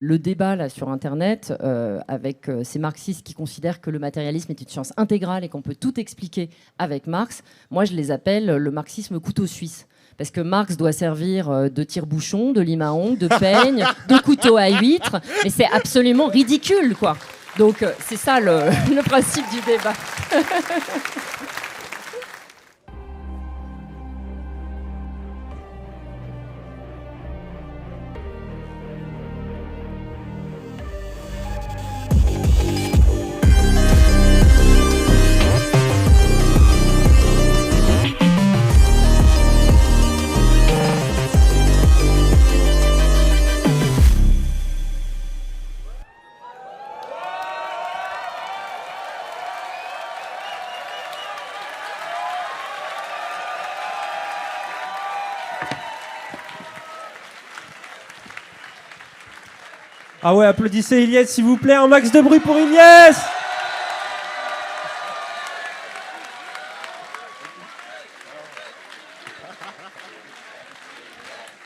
le débat là sur Internet avec ces marxistes qui considèrent que le matérialisme est une science intégrale et qu'on peut tout expliquer avec Marx, moi je les appelle le marxisme couteau suisse. Parce que Marx doit servir de tire-bouchon, de lime à ongles, de peigne, de couteau à huître, mais c'est absolument ridicule, quoi. Donc c'est ça le principe du débat. Ah ouais, applaudissez Ilyes, s'il vous plaît. Un max de bruit pour Ilyes.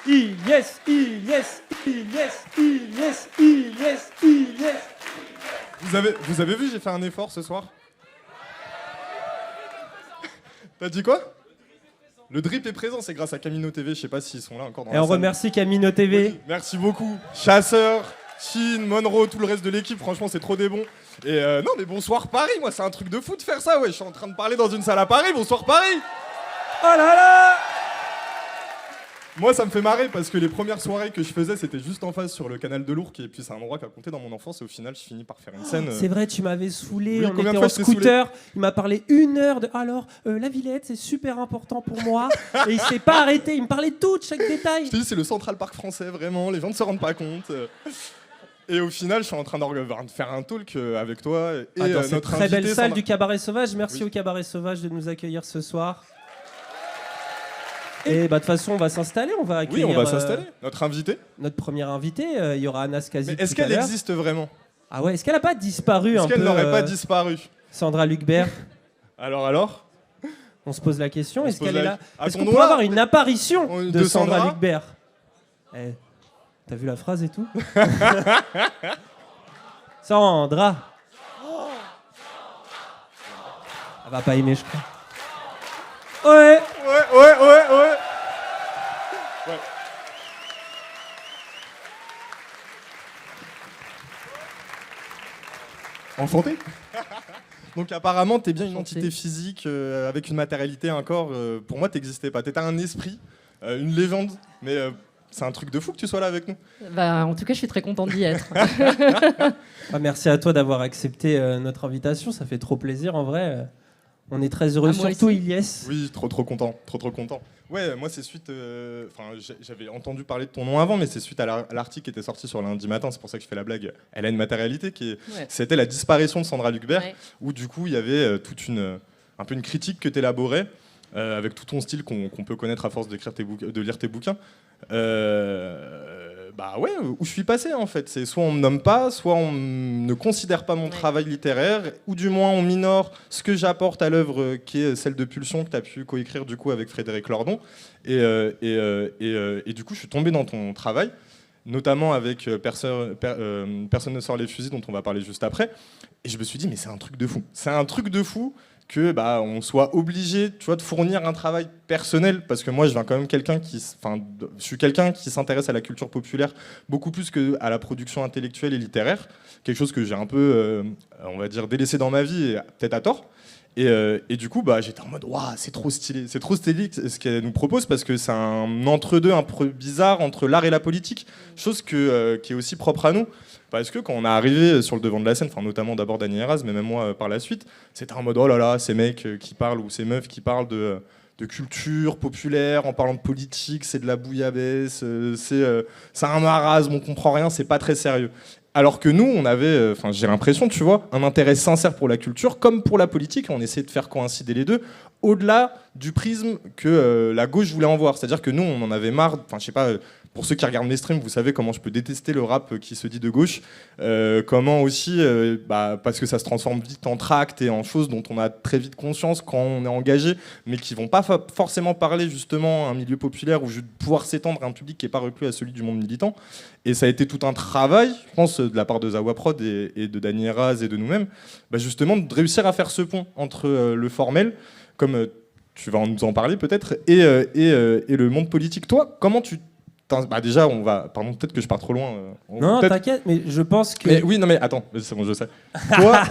Ilyes, Ilyes, Ilyes, Ilyes, Ilyes, Ilyes. Vous avez vu, j'ai fait un effort ce soir. T'as dit quoi? Le drip est présent, c'est grâce à Camino TV, je sais pas s'ils sont là encore dans Et la on salle. remercie Camino TV. Oui, merci beaucoup. Chasseur, Chine, Monroe, tout le reste de l'équipe, franchement c'est trop des bons. Et non mais bonsoir Paris, moi c'est un truc de fou de faire ça, ouais, je suis en train de parler dans une salle à Paris, bonsoir Paris. Oh là là. Moi ça me fait marrer parce que les premières soirées que je faisais c'était juste en face sur le canal de l'Ourcq et puis c'est un endroit qui a compté dans mon enfance et au final je finis par faire une scène. C'est vrai, tu m'avais saoulé, Oui, on combien était de fois en je t'ai scooter, il m'a parlé 1 heure de... Alors, la Villette, c'est super important pour moi. Et il s'est pas arrêté, il me parlait de tout, de chaque détail. Je te dis c'est le Central Park français vraiment, les gens ne se rendent pas compte. Et au final je suis en train de faire un talk avec toi et Dans cette notre très belle invité, salle Sandra- du Cabaret Sauvage, merci Oui. au Cabaret Sauvage de nous accueillir ce soir. Et bah de toute façon, on va s'installer, on va Oui, accueillir on va s'installer. Notre invité. notre première invitée. Il y aura Anas Kazi. Mais est-ce tout à qu'elle l'heure. existe vraiment? Ah ouais, est-ce qu'elle a pas disparu un Est-ce peu qu'elle n'aurait pas disparu? Sandra Lucbert, Alors on se pose la question. On Est-ce se pose qu'elle est la- là À Est-ce ton qu'on peut noir, avoir une apparition de de Sandra Sandra Lucbert? Eh, t'as vu la phrase et tout? Sandra. Elle va pas aimer, je crois. Ouais. Ouais. Enchanté. Donc apparemment t'es bien une Enchanté. entité physique avec une matérialité, un corps. Pour moi t'existais pas. T'étais un esprit, une légende. Mais c'est un truc de fou que tu sois là avec nous. Bah, en tout cas, je suis très contente d'y être. Ah, merci à toi d'avoir accepté notre invitation, ça fait trop plaisir en vrai. On est très heureux, Ah, moi surtout aussi. Ilyes. Oui, trop content, trop content. Ouais, moi c'est suite. Enfin, j'avais entendu parler de ton nom avant, mais c'est suite à l'article qui était sorti sur Lundi Matin. C'est pour ça que je fais la blague. Elle a une matérialité Ouais. c'était la disparition de Sandra Lucbert, Ouais. où du coup il y avait un peu une critique que tu élaborais avec tout ton style qu'on peut connaître à force d'écrire de lire tes bouquins. Bah ouais, où je suis passé en fait. C'est soit on me nomme pas, soit on ne considère pas mon Ouais. travail littéraire, ou du moins on minore ce que j'apporte à l'œuvre qui est celle de Pulsion que tu as pu coécrire du coup avec Frédéric Lordon. Et du coup je suis tombé dans ton travail, notamment avec Personne ne sort les fusils dont on va parler juste après. Et je me suis dit mais c'est un truc de fou. C'est un truc de fou que bah, on soit obligé, tu vois, de fournir un travail personnel, parce que moi je suis quelqu'un qui s'intéresse à la culture populaire beaucoup plus qu'à la production intellectuelle et littéraire, quelque chose que j'ai un peu, on va dire, délaissé dans ma vie, et peut-être à tort. Et du coup, bah, j'étais en mode, waouh, c'est trop stylé ce qu'elle nous propose, parce que c'est un entre-deux un peu bizarre entre l'art et la politique, chose qui est aussi propre à nous. Parce que quand on est arrivé sur le devant de la scène, enfin notamment d'abord Dany Eraz, mais même moi par la suite, c'était en mode oh là là, ces mecs qui parlent ou ces meufs qui parlent de culture populaire en parlant de politique, c'est de la bouillabaisse, c'est un marasme, on comprend rien, c'est pas très sérieux. Alors que nous, on avait, j'ai l'impression, tu vois, un intérêt sincère pour la culture comme pour la politique, on essayait de faire coïncider les deux, au-delà du prisme que la gauche voulait en voir. C'est-à-dire que nous, on en avait marre, enfin je sais pas. Pour ceux qui regardent mes streams, vous savez comment je peux détester le rap qui se dit de gauche. Comment aussi, parce que ça se transforme vite en tract et en choses dont on a très vite conscience quand on est engagé, mais qui vont pas forcément parler justement à un milieu populaire ou pouvoir s'étendre à un public qui n'est pas reclus à celui du monde militant. Et ça a été tout un travail, je pense, de la part de Zawaprod et de Dany Heraz et de nous-mêmes, justement de réussir à faire ce pont entre le formel, comme tu vas nous en parler peut-être, et le monde politique. Toi, comment tu... déjà, on va... Pardon, peut-être que je pars trop loin. Non, t'inquiète, mais je pense que... Mais, oui, non mais attends, c'est bon, je sais. Toi,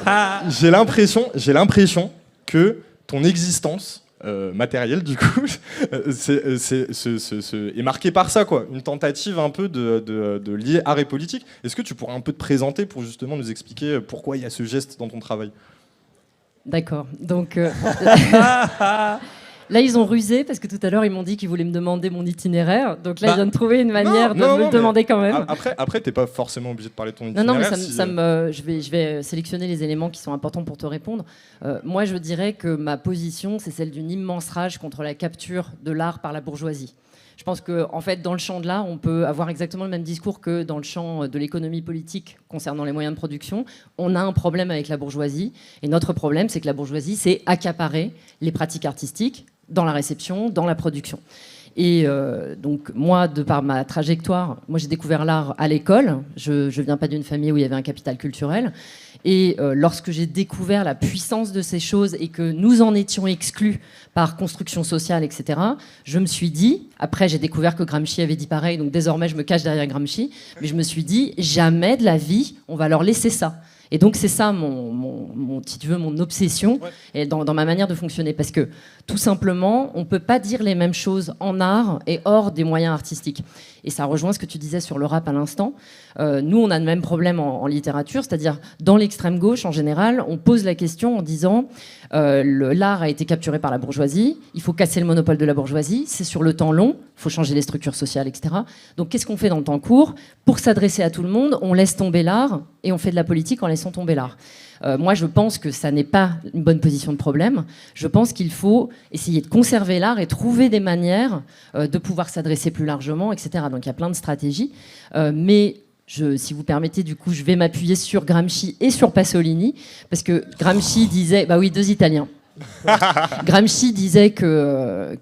j'ai l'impression que ton existence matérielle, du coup, est marquée par ça, quoi. Une tentative un peu de lier art et politique. Est-ce que tu pourrais un peu te présenter pour justement nous expliquer pourquoi il y a ce geste dans ton travail ? D'accord. Donc là, ils ont rusé parce que tout à l'heure, ils m'ont dit qu'ils voulaient me demander mon itinéraire. Donc là, ils viennent de trouver une manière de me le demander quand même. Après, t'es pas forcément obligé de parler de ton itinéraire. Non, mais je vais sélectionner les éléments qui sont importants pour te répondre. Moi, je dirais que ma position, c'est celle d'une immense rage contre la capture de l'art par la bourgeoisie. Je pense qu'en fait, dans le champ de l'art, on peut avoir exactement le même discours que dans le champ de l'économie politique concernant les moyens de production. On a un problème avec la bourgeoisie. Et notre problème, c'est que la bourgeoisie, c'est accaparer les pratiques artistiques dans la réception, dans la production. Et donc, moi, de par ma trajectoire, j'ai découvert l'art à l'école. Je ne viens pas d'une famille où il y avait un capital culturel. Et lorsque j'ai découvert la puissance de ces choses et que nous en étions exclus par construction sociale, etc., je me suis dit, après j'ai découvert que Gramsci avait dit pareil, donc désormais je me cache derrière Gramsci, mais je me suis dit, jamais de la vie, on va leur laisser ça. Et donc c'est ça si tu veux, mon obsession et dans ma manière de fonctionner. Parce que tout simplement, on ne peut pas dire les mêmes choses en art et hors des moyens artistiques. Et ça rejoint ce que tu disais sur le rap à l'instant. Nous, on a le même problème en littérature, c'est-à-dire dans l'extrême gauche, en général, on pose la question en disant l'art a été capturé par la bourgeoisie, il faut casser le monopole de la bourgeoisie, c'est sur le temps long, il faut changer les structures sociales, etc. Donc qu'est-ce qu'on fait dans le temps court ? Pour s'adresser à tout le monde, on laisse tomber l'art et on fait de la politique en laissant tomber l'art. Moi, je pense que ça n'est pas une bonne position de problème. Je pense qu'il faut essayer de conserver l'art et trouver des manières de pouvoir s'adresser plus largement, etc. Donc il y a plein de stratégies. Mais si vous permettez, du coup, je vais m'appuyer sur Gramsci et sur Pasolini, parce que Gramsci disait... Bah oui, deux Italiens. Gramsci disait que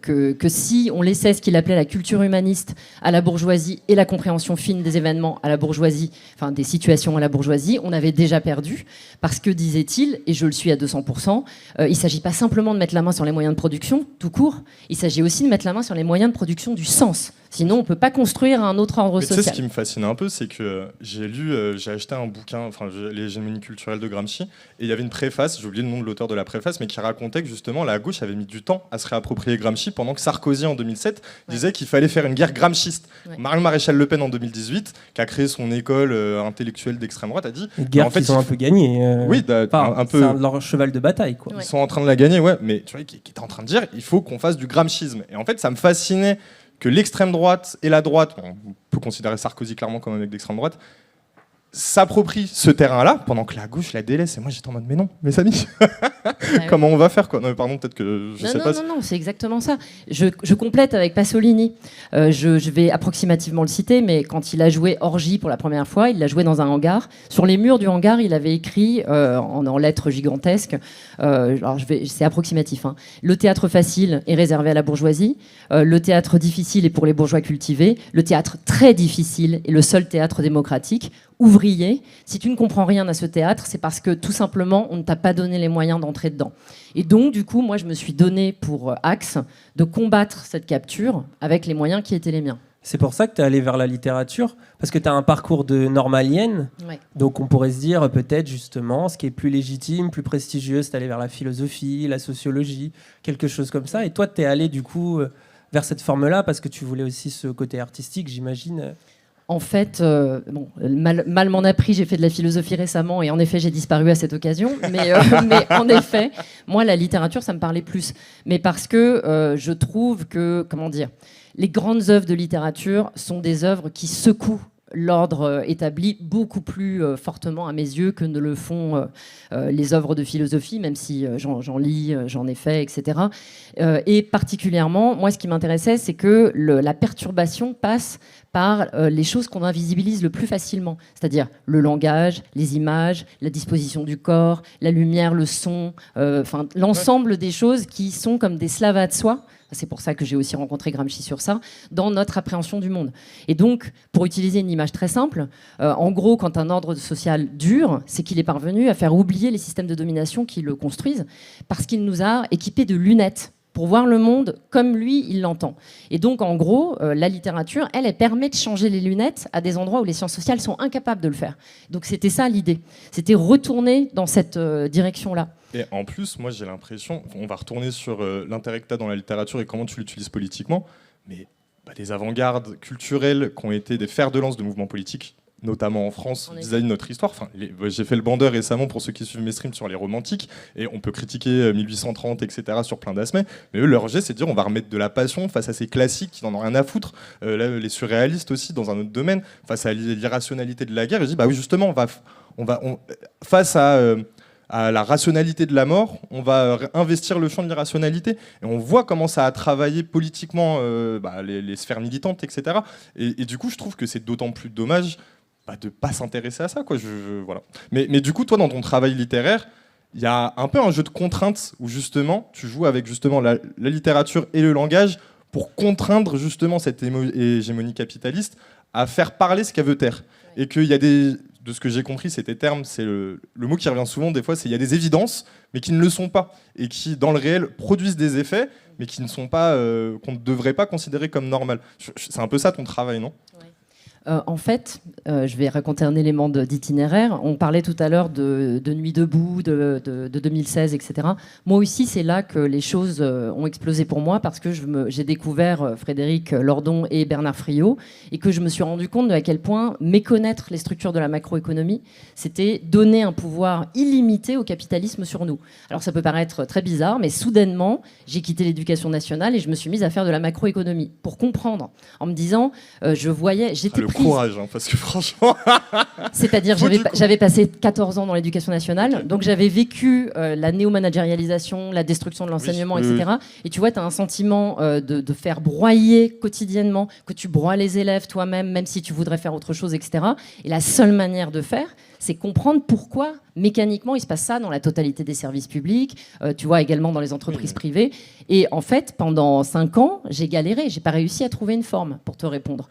si on laissait ce qu'il appelait la culture humaniste à la bourgeoisie et la compréhension fine des événements à la bourgeoisie, enfin des situations à la bourgeoisie, on avait déjà perdu, parce que, disait-il, et je le suis à 200%, il ne s'agit pas simplement de mettre la main sur les moyens de production, tout court, il s'agit aussi de mettre la main sur les moyens de production du sens. Sinon, on ne peut pas construire un autre ordre social. Tu sais, ce qui me fascine un peu, c'est que j'ai acheté un bouquin, l'hégémonie culturelle de Gramsci, et il y avait une préface, j'ai oublié le nom de l'auteur de la préface, mais qui racontait que justement la gauche avait mis du temps à se réapproprier Gramsci, pendant que Sarkozy en 2007 disait qu'il fallait faire une guerre gramsciste. Marion Maréchal Le Pen en 2018, qui a créé son école intellectuelle d'extrême droite, a dit... Une guerre qu'ils ont un peu gagnée. Oui, un peu... C'est leur cheval de bataille, quoi. Ils sont en train de la gagner, ouais, mais tu vois, qui était en train de dire il faut qu'on fasse du gramscisme. Et en fait, ça me fascinait que l'extrême droite et la droite, on peut considérer Sarkozy clairement comme un mec d'extrême droite, s'approprie ce terrain-là pendant que la gauche la délaisse. Et moi j'étais en mode mais non, mes amis, comment on va faire quoi ? Non mais pardon, peut-être que je sais pas. Non, c'est exactement ça. Je complète avec Pasolini. Je vais approximativement le citer, mais quand il a joué Orgie pour la première fois, il l'a joué dans un hangar. Sur les murs du hangar, il avait écrit en lettres gigantesques. C'est approximatif. Hein. Le théâtre facile est réservé à la bourgeoisie. Le théâtre difficile est pour les bourgeois cultivés. Le théâtre très difficile est le seul théâtre démocratique. Ouvrier, si tu ne comprends rien à ce théâtre, c'est parce que tout simplement, on ne t'a pas donné les moyens d'entrer dedans. Et donc, du coup, moi, je me suis donné pour axe de combattre cette capture avec les moyens qui étaient les miens. C'est pour ça que tu es allé vers la littérature, parce que tu as un parcours de normalienne. Ouais. Donc on pourrait se dire peut-être justement, ce qui est plus légitime, plus prestigieux, c'est d'aller vers la philosophie, la sociologie, quelque chose comme ça. Et toi, tu es allé du coup vers cette forme-là parce que tu voulais aussi ce côté artistique, j'imagine. En fait, mal m'en a pris, j'ai fait de la philosophie récemment et en effet, j'ai disparu à cette occasion. Mais en effet, moi, la littérature, ça me parlait plus. Mais parce que je trouve que, les grandes œuvres de littérature sont des œuvres qui secouent l'ordre établi beaucoup plus fortement à mes yeux que ne le font les œuvres de philosophie, même si j'en lis, j'en ai fait, etc. Et particulièrement, moi, ce qui m'intéressait, c'est que la perturbation passe par les choses qu'on invisibilise le plus facilement, c'est-à-dire le langage, les images, la disposition du corps, la lumière, le son, l'ensemble des choses qui sont comme des slavas de soi, c'est pour ça que j'ai aussi rencontré Gramsci sur ça, dans notre appréhension du monde. Et donc, pour utiliser une image très simple, en gros, quand un ordre social dure, c'est qu'il est parvenu à faire oublier les systèmes de domination qui le construisent, parce qu'il nous a équipés de lunettes pour voir le monde comme lui, il l'entend. Et donc, en gros, la littérature, elle permet de changer les lunettes à des endroits où les sciences sociales sont incapables de le faire. Donc, c'était ça l'idée. C'était retourner dans cette direction-là. Et en plus, moi, j'ai l'impression, on va retourner sur l'intérêt que tu as dans la littérature et comment tu l'utilises politiquement, mais des avant-gardes culturelles qui ont été des fers de lance de mouvements politiques, notamment en France, vis-à-vis de notre histoire. Enfin, j'ai fait le bandeur récemment pour ceux qui suivent mes streams sur les romantiques, et on peut critiquer 1830, etc. sur plein d'aspects, mais eux, leur jet, c'est de dire on va remettre de la passion face à ces classiques qui n'en ont rien à foutre. Là, les surréalistes aussi, dans un autre domaine, face à l'irrationalité de la guerre, ils disent, bah oui, justement, face à la rationalité de la mort, on va investir le champ de l'irrationalité. Et on voit comment ça a travaillé politiquement les sphères militantes, etc. Et du coup, je trouve que c'est d'autant plus dommage de ne pas s'intéresser à ça, quoi. Voilà. Mais du coup, toi, dans ton travail littéraire, il y a un peu un jeu de contraintes où justement, tu joues avec justement la littérature et le langage pour contraindre justement cette hégémonie capitaliste à faire parler ce qu'elle veut taire. Et qu'il y a de ce que j'ai compris, c'était terme, c'est le mot qui revient souvent des fois, c'est il y a des évidences, mais qui ne le sont pas, et qui, dans le réel, produisent des effets, mais qui ne sont pas, qu'on ne devrait pas considérer comme normal. C'est un peu ça ton travail, non ? En fait, je vais raconter un élément d'itinéraire. On parlait tout à l'heure de Nuit debout, de 2016, etc. Moi aussi, c'est là que les choses ont explosé pour moi parce que j'ai découvert Frédéric Lordon et Bernard Friot et que je me suis rendu compte de à quel point méconnaître les structures de la macroéconomie, c'était donner un pouvoir illimité au capitalisme sur nous. Alors ça peut paraître très bizarre, mais soudainement, j'ai quitté l'éducation nationale et je me suis mise à faire de la macroéconomie pour comprendre, en me disant, j'étais courage, hein, parce que franchement... C'est-à-dire, j'avais passé 14 ans dans l'éducation nationale, donc j'avais vécu la néo-managérialisation, la destruction de l'enseignement, etc. Et tu vois, tu as un sentiment de faire broyer quotidiennement, que tu broies les élèves toi-même, même si tu voudrais faire autre chose, etc. Et la seule manière de faire, c'est comprendre pourquoi, mécaniquement, il se passe ça dans la totalité des services publics, tu vois, également dans les entreprises privées. Et en fait, pendant 5 ans, j'ai galéré, j'ai pas réussi à trouver une forme pour te répondre.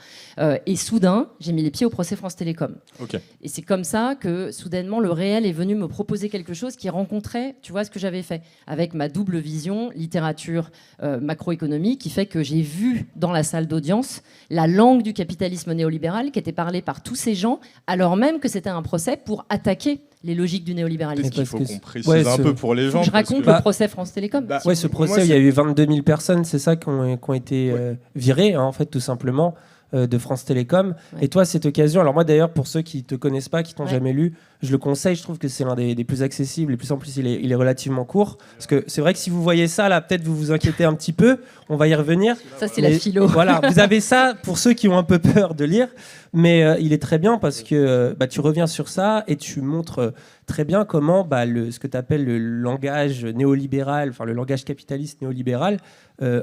Et soudain, j'ai mis les pieds au procès France Télécom. Okay. Et c'est comme ça que, soudainement, le réel est venu me proposer quelque chose qui rencontrait, tu vois, ce que j'avais fait, avec ma double vision, littérature, macroéconomie, qui fait que j'ai vu dans la salle d'audience la langue du capitalisme néolibéral qui était parlée par tous ces gens, alors même que c'était un procès pour attaquer les logiques du néolibéralisme. Il faut qu'on précise un peu pour les gens. Je raconte le procès France Télécom. Ce procès, il y a eu 22 000 personnes, c'est ça, qui ont été virées, hein, en fait, tout simplement, de France Télécom. Ouais. Et toi, cette occasion, alors moi d'ailleurs, pour ceux qui ne te connaissent pas, qui t'ont jamais lu, je le conseille, je trouve que c'est l'un des plus accessibles, et plus en plus il est relativement court. Parce que c'est vrai que si vous voyez ça, là, peut-être vous vous inquiétez un petit peu, on va y revenir. Ça, c'est la philo. Voilà, vous avez ça pour ceux qui ont un peu peur de lire, mais il est très bien parce que tu reviens sur ça et tu montres très bien comment ce que tu appelles le langage néolibéral, enfin le langage capitaliste néolibéral,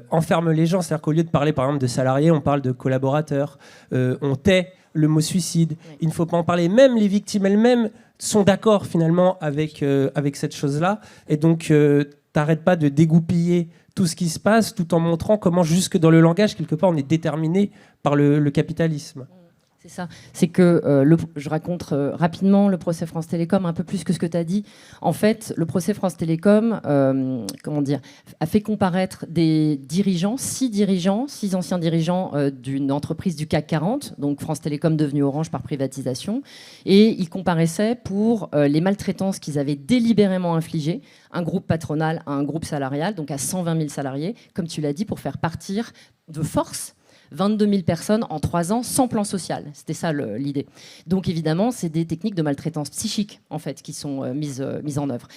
enferme les gens. C'est-à-dire qu'au lieu de parler par exemple de salariés, on parle de collaborateurs, on tait le mot suicide, il ne faut pas en parler. Même les victimes elles-mêmes sont d'accord finalement avec cette chose-là. Et donc, t'arrêtes pas de dégoupiller tout ce qui se passe tout en montrant comment jusque dans le langage, quelque part, on est déterminé par le capitalisme. C'est ça. C'est que je raconte rapidement le procès France Télécom, un peu plus que ce que tu as dit. En fait, le procès France Télécom a fait comparaître des dirigeants, 6 anciens dirigeants d'une entreprise du CAC 40, donc France Télécom devenue Orange par privatisation, et ils comparaissaient pour les maltraitances qu'ils avaient délibérément infligées, un groupe patronal à un groupe salarial, donc à 120 000 salariés, comme tu l'as dit, pour faire partir de force 22 000 personnes en 3 ans sans plan social. C'était ça l'idée. Donc évidemment, c'est des techniques de maltraitance psychique en fait, qui sont mises en œuvre.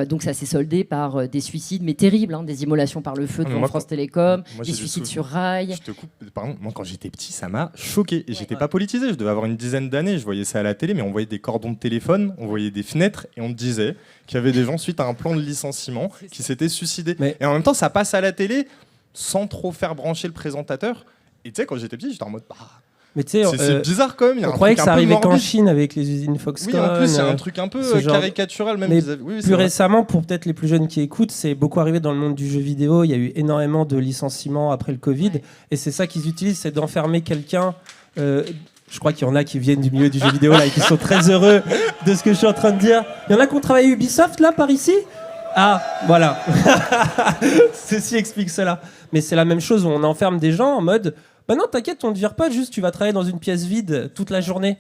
Donc ça s'est soldé par des suicides, mais terribles, hein, des immolations par le feu devant France Télécom, des suicides sur rail. Je te coupe. Pardon, moi quand j'étais petit, ça m'a choqué. Et j'étais pas politisé, je devais avoir une dizaine d'années, je voyais ça à la télé, mais on voyait des cordons de téléphone, on voyait des fenêtres, et on te disait qu'il y avait des gens, suite à un plan de licenciement, qui s'étaient suicidés. Et en même temps, ça passe à la télé sans trop faire brancher le présentateur. Et tu sais, quand j'étais petit, j'étais en mode, Mais tu sais, c'est bizarre quand même. On croyait que ça arrivait qu'en Chine avec les usines Foxconn. Oui, en plus, il y a un truc un peu caricatural même. Mais plus récemment, pour peut-être les plus jeunes qui écoutent, c'est beaucoup arrivé dans le monde du jeu vidéo. Il y a eu énormément de licenciements après le Covid. Ouais. Et c'est ça qu'ils utilisent, c'est d'enfermer quelqu'un... je crois qu'il y en a qui viennent du milieu du jeu vidéo là, et qui sont très heureux de ce que je suis en train de dire. Il y en a qui ont travaillé à Ubisoft là, par ici ? Ah, voilà. Ceci explique cela. Mais c'est la même chose où on enferme des gens en mode... Bah non, t'inquiète, on ne te vire pas, juste tu vas travailler dans une pièce vide toute la journée.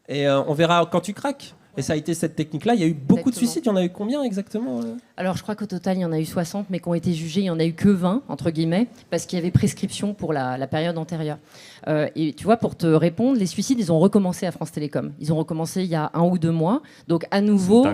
Et on verra quand tu craques. Et ça a été cette technique-là. Il y a eu beaucoup de suicides. Il y en a eu combien exactement Alors, je crois qu'au total, il y en a eu 60, mais qui ont été jugés. Il n'y en a eu que 20, entre guillemets, parce qu'il y avait prescription pour la période antérieure. Et tu vois, pour te répondre, les suicides, ils ont recommencé à France Télécom. Ils ont recommencé il y a 1 ou 2 mois. Donc, à nouveau,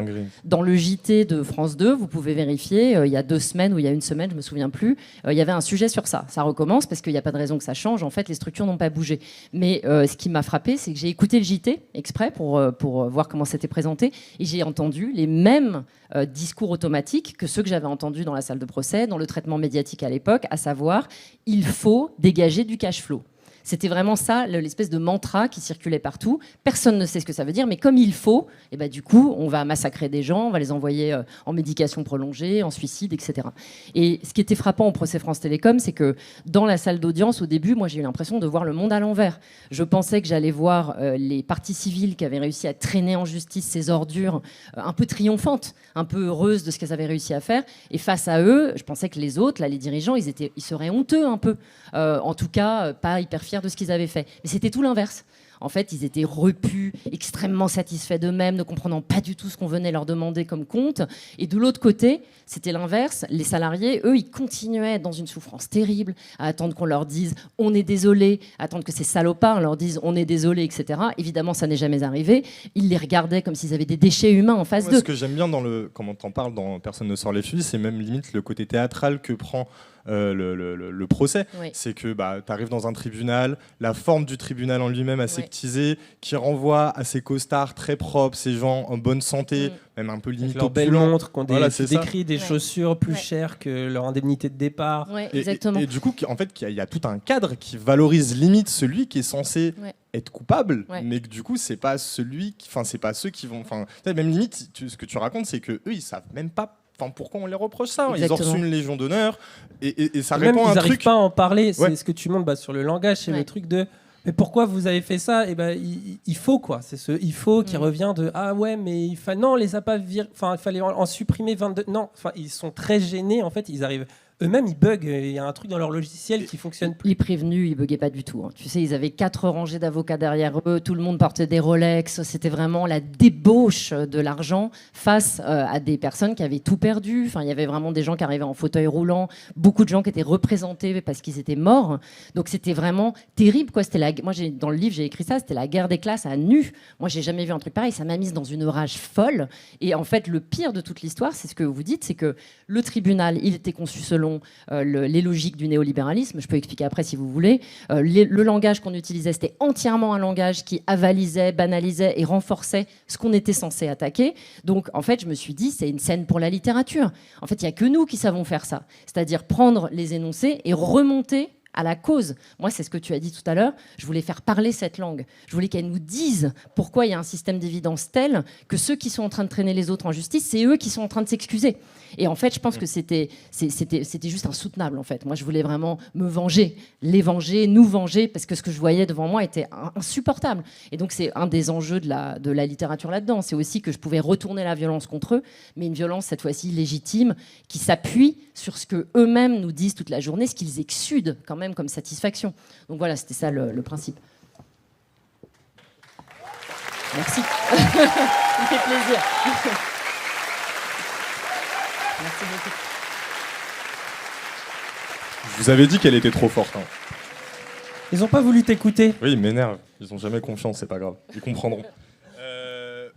dans le JT de France 2, vous pouvez vérifier, il y a 2 semaines ou il y a 1 semaine, je ne me souviens plus, il y avait un sujet sur ça. Ça recommence parce qu'il n'y a pas de raison que ça change. En fait, les structures n'ont pas bougé. Mais ce qui m'a frappé, c'est que j'ai écouté le JT exprès pour voir comment c'était présenté. Et j'ai entendu les mêmes discours automatiques que ceux que j'avais entendus dans la salle de procès, dans le traitement médiatique à l'époque, à savoir, il faut dégager du cash flow. C'était vraiment ça, l'espèce de mantra qui circulait partout. Personne ne sait ce que ça veut dire, mais comme il faut, et ben du coup, on va massacrer des gens, on va les envoyer en médication prolongée, en suicide, etc. Et ce qui était frappant au procès France Télécom, c'est que dans la salle d'audience, au début, moi, j'ai eu l'impression de voir le monde à l'envers. Je pensais que j'allais voir les parties civiles qui avaient réussi à traîner en justice ces ordures un peu triomphantes, un peu heureuses de ce qu'elles avaient réussi à faire. Et face à eux, je pensais que les autres, là, les dirigeants, ils seraient honteux un peu. En tout cas, pas hyper fiers de ce qu'ils avaient fait. Mais c'était tout l'inverse. En fait, ils étaient repus, extrêmement satisfaits d'eux-mêmes, ne comprenant pas du tout ce qu'on venait leur demander comme compte. Et de l'autre côté, c'était l'inverse. Les salariés, eux, ils continuaient dans une souffrance terrible, à attendre qu'on leur dise « on est désolé », à attendre que ces salopards leur disent « on est désolé », etc. Évidemment, ça n'est jamais arrivé. Ils les regardaient comme s'ils avaient des déchets humains en face d'eux. Ce que j'aime bien, quand on t'en parle dans « Personne ne sort les fusils », c'est même limite le côté théâtral que prend le procès. Oui. C'est que tu arrives dans un tribunal, la forme du tribunal en lui-même aseptisée, qui renvoie à ces costards très propres, ces gens en bonne santé, même un peu limite leurs belles montres, qui ont décrit des chaussures plus chères que leur indemnité de départ. Exactement. Et du coup, en fait, il y a tout un cadre qui valorise limite celui qui est censé être coupable, mais que du coup, c'est pas celui, c'est pas ceux qui vont, même limite, ce que tu racontes, c'est que eux, ils savent même pas. Pourquoi on les reproche ça ? Exactement. Ils ont reçu une Légion d'honneur et ça répond à un truc. Ils n'arrivent pas à en parler. C'est ce que tu montres sur le langage, c'est le truc de. Mais pourquoi vous avez fait ça ? Et il faut quoi ? C'est ce il faut qui revient de ah ouais mais non on les a pas il fallait en supprimer 22. Non, ils sont très gênés en fait. Ils arrivent. Eux-mêmes, ils bug. Il y a un truc dans leur logiciel qui fonctionne plus. Les prévenus, ils buguaient pas du tout. Tu sais, ils avaient 4 rangées d'avocats derrière eux. Tout le monde portait des Rolex. C'était vraiment la débauche de l'argent face à des personnes qui avaient tout perdu. Il y avait vraiment des gens qui arrivaient en fauteuil roulant. Beaucoup de gens qui étaient représentés parce qu'ils étaient morts. Donc c'était vraiment terrible, quoi. Moi, dans le livre, j'ai écrit ça. C'était la guerre des classes à nu. Moi, j'ai jamais vu un truc pareil. Ça m'a mise dans une rage folle. Et en fait, le pire de toute l'histoire, c'est ce que vous dites, c'est que le tribunal, il était conçu selon les logiques du néolibéralisme. Je peux expliquer après si vous voulez. Le langage qu'on utilisait, c'était entièrement un langage qui avalisait, banalisait et renforçait ce qu'on était censé attaquer. Donc, en fait, je me suis dit, c'est une scène pour la littérature. En fait, il n'y a que nous qui savons faire ça. C'est-à-dire prendre les énoncés et remonter à la cause. Moi, c'est ce que tu as dit tout à l'heure. Je voulais faire parler cette langue. Je voulais qu'elle nous dise pourquoi il y a un système d'évidence tel que ceux qui sont en train de traîner les autres en justice, c'est eux qui sont en train de s'excuser. Et en fait, je pense que c'était juste insoutenable, en fait. Moi, je voulais vraiment me venger, les venger, nous venger, parce que ce que je voyais devant moi était insupportable. Et donc, c'est un des enjeux de la littérature là-dedans. C'est aussi que je pouvais retourner la violence contre eux, mais une violence, cette fois-ci, légitime, qui s'appuie sur ce qu'eux-mêmes nous disent toute la journée, ce qu'ils exsudent quand même comme satisfaction. Donc voilà, c'était ça le principe. Merci. Ça me fait plaisir. Merci beaucoup. Je vous avais dit qu'elle était trop forte. Ils n'ont pas voulu t'écouter. Oui, ils m'énervent. Ils n'ont jamais confiance, c'est pas grave. Ils comprendront.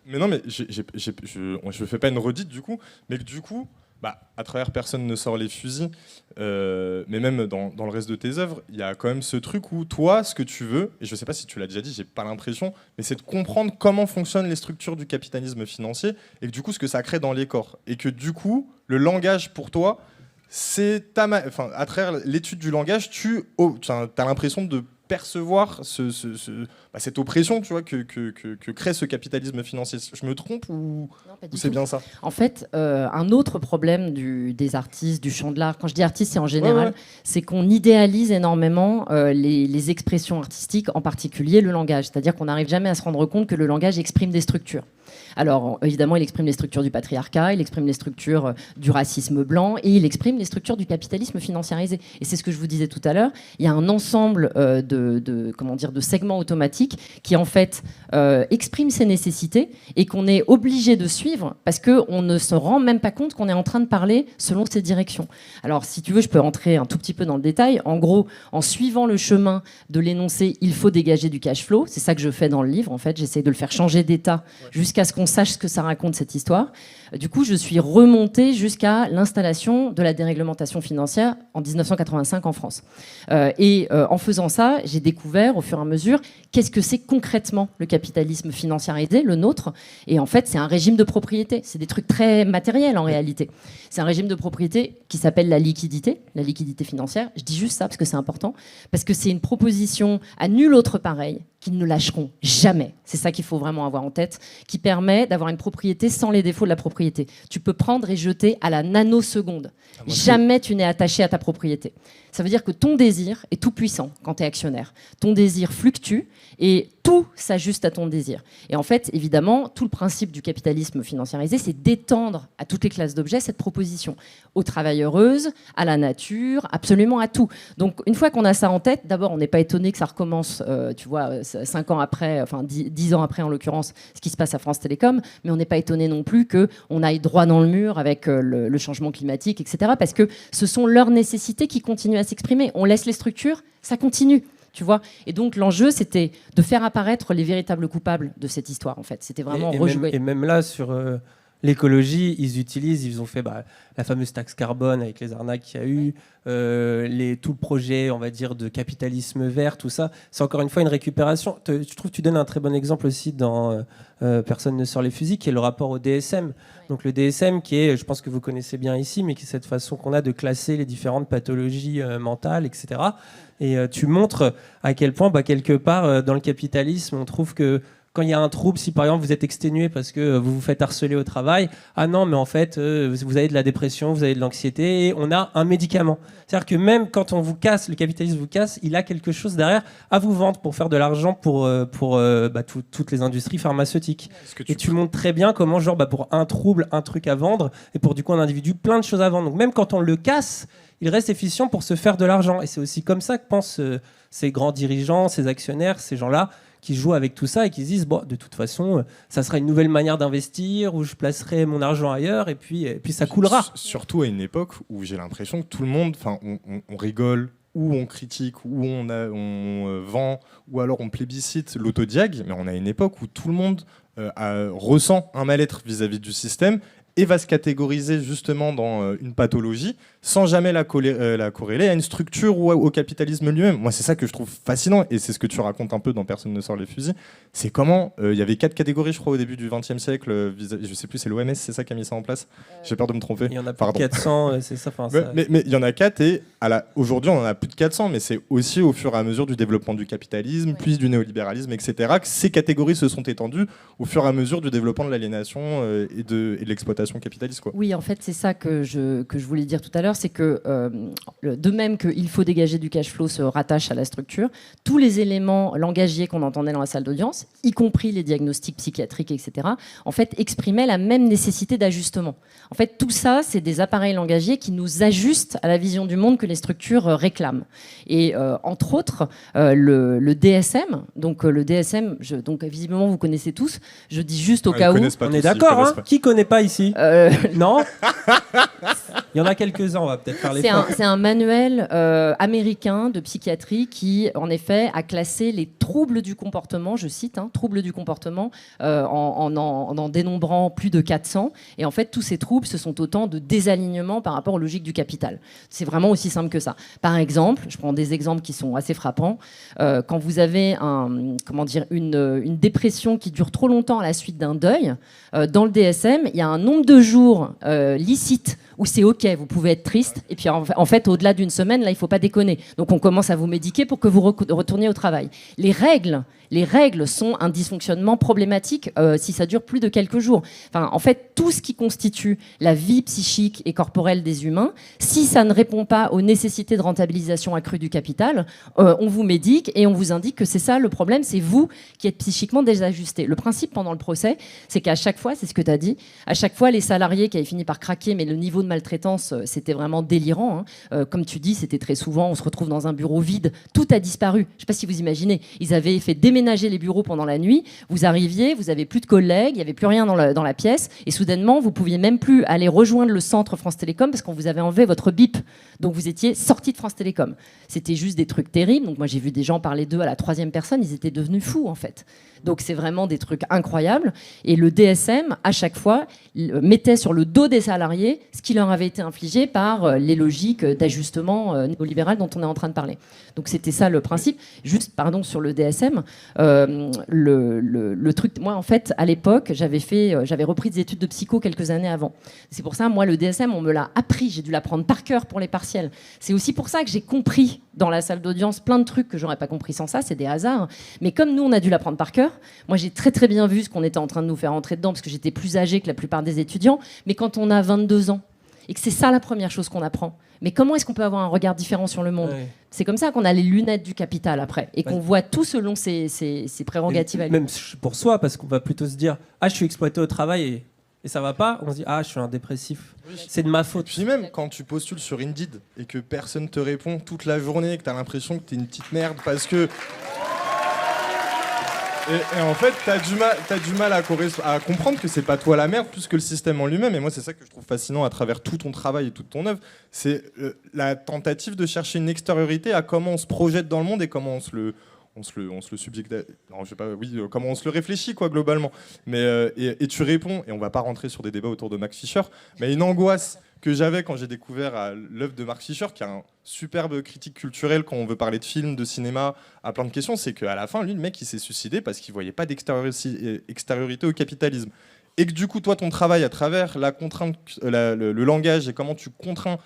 Mais non, mais je fais pas une redite du coup, mais que du coup, à travers Personne ne sort les fusils, mais même dans le reste de tes œuvres, il y a quand même ce truc où toi, ce que tu veux, et je sais pas si tu l'as déjà dit, j'ai pas l'impression, mais c'est de comprendre comment fonctionnent les structures du capitalisme financier et que du coup ce que ça crée dans les corps. Et que du coup, le langage pour toi, c'est à travers l'étude du langage, tu as l'impression de percevoir cette oppression, tu vois, que crée ce capitalisme financier. Je me trompe ou c'est bien ça? En fait, un autre problème des artistes, du champ de l'art, quand je dis artiste, c'est en général, c'est qu'on idéalise énormément les expressions artistiques, en particulier le langage. C'est-à-dire qu'on n'arrive jamais à se rendre compte que le langage exprime des structures. Alors, évidemment, il exprime les structures du patriarcat, il exprime les structures du racisme blanc et il exprime les structures du capitalisme financiarisé. Et c'est ce que je vous disais tout à l'heure. Il y a un ensemble de segments automatiques qui, en fait, expriment ces nécessités et qu'on est obligé de suivre parce qu'on ne se rend même pas compte qu'on est en train de parler selon ces directions. Alors, si tu veux, je peux entrer un tout petit peu dans le détail. En gros, en suivant le chemin de l'énoncé « il faut dégager du cash flow », c'est ça que je fais dans le livre, en fait. J'essaie de le faire changer d'état jusqu'à ce qu'on sache ce que ça raconte, cette histoire. Du coup, je suis remontée jusqu'à l'installation de la déréglementation financière en 1985 en France. En faisant ça, j'ai découvert au fur et à mesure qu'est-ce que c'est concrètement le capitalisme financiarisé, le nôtre. Et en fait, c'est un régime de propriété. C'est des trucs très matériels en réalité. C'est un régime de propriété qui s'appelle la liquidité financière. Je dis juste ça parce que c'est important, parce que c'est une proposition à nul autre pareil qu'ils ne lâcheront jamais. C'est ça qu'il faut vraiment avoir en tête, qui permet d'avoir une propriété sans les défauts de la propriété. Tu peux prendre et jeter à la nanoseconde. Jamais tu n'es attaché à ta propriété. Ça veut dire que ton désir est tout puissant quand tu es actionnaire. Ton désir fluctue et tout s'ajuste à ton désir. Et en fait, évidemment, tout le principe du capitalisme financiarisé, c'est d'étendre à toutes les classes d'objets cette proposition. Aux travailleuses, à la nature, absolument à tout. Donc, une fois qu'on a ça en tête, d'abord, on n'est pas étonné que ça recommence, 5 ans après, enfin 10 ans après en l'occurrence, ce qui se passe à France Télécom, mais on n'est pas étonné non plus qu'on aille droit dans le mur avec le changement climatique, etc. Parce que ce sont leurs nécessités qui continuent à s'exprimer. On laisse les structures, ça continue. Tu vois, et donc l'enjeu, c'était de faire apparaître les véritables coupables de cette histoire, en fait. C'était vraiment rejouer. Et même là, sur l'écologie, ils ont fait la fameuse taxe carbone avec les arnaques qu'il y a eu, tout le projet, on va dire, de capitalisme vert, tout ça. C'est encore une fois une récupération. Je trouve que tu donnes un très bon exemple aussi dans Personne ne sort les fusils, qui est le rapport au DSM. Ouais. Donc le DSM, qui est, je pense que vous connaissez bien ici, mais qui est cette façon qu'on a de classer les différentes pathologies mentales, etc. Et tu montres à quel point, quelque part, dans le capitalisme, on trouve que quand il y a un trouble, si par exemple vous êtes exténué parce que vous vous faites harceler au travail, ah non, mais en fait, vous avez de la dépression, vous avez de l'anxiété, et on a un médicament. C'est-à-dire que même quand on vous casse, le capitalisme vous casse, il a quelque chose derrière à vous vendre pour faire de l'argent pour toutes les industries pharmaceutiques. Et tu montres très bien comment, pour un trouble, un truc à vendre, et pour du coup un individu, plein de choses à vendre. Donc même quand on le casse, il reste efficient pour se faire de l'argent. Et c'est aussi comme ça que pensent ces grands dirigeants, ces actionnaires, ces gens-là, qui jouent avec tout ça et qui se disent de toute façon ça sera une nouvelle manière d'investir où je placerai mon argent ailleurs et puis ça coulera. Surtout à une époque où j'ai l'impression que tout le monde, on rigole ou on critique ou on vend ou alors on plébiscite l'autodiag, mais on a une époque où tout le monde ressent un mal-être vis-à-vis du système et va se catégoriser justement dans une pathologie sans jamais la corréler à une structure ou au capitalisme lui-même. Moi, c'est ça que je trouve fascinant, et c'est ce que tu racontes un peu dans Personne ne sort les fusils. C'est comment, il y avait 4 catégories, je crois, au début du XXe siècle, je sais plus, c'est l'OMS, c'est ça qui a mis ça en place. J'ai peur de me tromper. Il y en a plus de 400, c'est ça. Mais il y en a 4, et aujourd'hui, on en a plus de 400, mais c'est aussi au fur et à mesure du développement du capitalisme, puis du néolibéralisme, etc., que ces catégories se sont étendues au fur et à mesure du développement de l'aliénation et de l'exploitation capitaliste, quoi. Oui, en fait, c'est ça que je voulais dire tout à l'heure, c'est que de même qu'il faut dégager du cash flow se rattache à la structure, tous les éléments langagiers qu'on entendait dans la salle d'audience, y compris les diagnostics psychiatriques, etc., en fait, exprimaient la même nécessité d'ajustement. En fait, tout ça, c'est des appareils langagiers qui nous ajustent à la vision du monde que les structures réclament. Et entre autres, le DSM, donc le DSM, donc visiblement vous connaissez tous, je dis juste au cas où... On est d'accord, hein ? Qui connaît pas ici ? Non. Il y en a quelques-uns, on va peut-être faire l'effort. C'est un manuel américain de psychiatrie qui, en effet, a classé les troubles du comportement, je cite, troubles du comportement, en dénombrant plus de 400. Et en fait, tous ces troubles, ce sont autant de désalignements par rapport aux logiques du capital. C'est vraiment aussi simple que ça. Par exemple, je prends des exemples qui sont assez frappants. Quand vous avez une dépression qui dure trop longtemps à la suite d'un deuil, dans le DSM, il y a un nombre de jours licites où c'est OK, vous pouvez être triste, et puis en fait, au-delà d'une semaine, là, il ne faut pas déconner. Donc on commence à vous médiquer pour que vous retourniez au travail. Les règles sont un dysfonctionnement problématique si ça dure plus de quelques jours. Enfin, en fait, tout ce qui constitue la vie psychique et corporelle des humains, si ça ne répond pas aux nécessités de rentabilisation accrue du capital, on vous médique et on vous indique que c'est ça le problème, c'est vous qui êtes psychiquement désajusté. Le principe pendant le procès, c'est qu'à chaque fois, c'est ce que tu as dit, à chaque fois, les salariés qui avaient fini par craquer, mais le niveau de maltraitance, c'était vraiment délirant. Comme tu dis, c'était très souvent, on se retrouve dans un bureau vide, tout a disparu. Je ne sais pas si vous imaginez, ils avaient fait déménager les bureaux pendant la nuit, vous arriviez, vous n'avez plus de collègues, il n'y avait plus rien dans la pièce, et soudainement, vous ne pouviez même plus aller rejoindre le centre France Télécom parce qu'on vous avait enlevé votre bip. Donc vous étiez sorti de France Télécom. C'était juste des trucs terribles. Donc moi, j'ai vu des gens parler d'eux à la 3e personne, ils étaient devenus fous, en fait. Donc c'est vraiment des trucs incroyables. Et le DSM, à chaque fois, mettait sur le dos des salariés ce qui leur avait été infligé par les logiques d'ajustement néolibéral dont on est en train de parler. Donc c'était ça le principe. Juste, pardon, sur le DSM, le truc, moi en fait, à l'époque, j'avais repris des études de psycho quelques années avant. C'est pour ça, moi, le DSM, on me l'a appris. J'ai dû l'apprendre par cœur pour les partiels. C'est aussi pour ça que j'ai compris dans la salle d'audience plein de trucs que j'aurais pas compris sans ça. C'est des hasards. Mais comme nous, on a dû l'apprendre par cœur, moi, j'ai très très bien vu ce qu'on était en train de nous faire entrer dedans parce que j'étais plus âgée que la plupart des étudiants. Mais quand on a 22 ans et que c'est ça la première chose qu'on apprend, mais comment est-ce qu'on peut avoir un regard différent sur le monde ? C'est comme ça qu'on a les lunettes du capital après et qu'on voit tout selon ses prérogatives. Même pour soi, parce qu'on va plutôt se dire « Ah, je suis exploité au travail et ça va pas », on se dit « Ah, je suis un dépressif, c'est de ma faute ». Puis même quand tu postules sur Indeed et que personne te répond toute la journée et que tu as l'impression que tu es une petite merde parce que... Et en fait, t'as du mal à comprendre que c'est pas toi la merde plus que le système en lui-même. Et moi, c'est ça que je trouve fascinant à travers tout ton travail et toute ton œuvre. C'est la tentative de chercher une extériorité à comment on se projette dans le monde et comment on se le subjecte. Non, je sais pas. Oui, comment on se le réfléchit, quoi, globalement. Mais et tu réponds. Et on va pas rentrer sur des débats autour de Max Fischer, mais une angoisse que j'avais quand j'ai découvert l'œuvre de Mark Fisher, qui est un superbe critique culturel quand on veut parler de films, de cinéma, à plein de questions, c'est qu'à la fin, lui, le mec, il s'est suicidé parce qu'il voyait pas d'extériorité au capitalisme. Et que du coup, toi, ton travail à travers la contrainte, le langage et comment tu contrains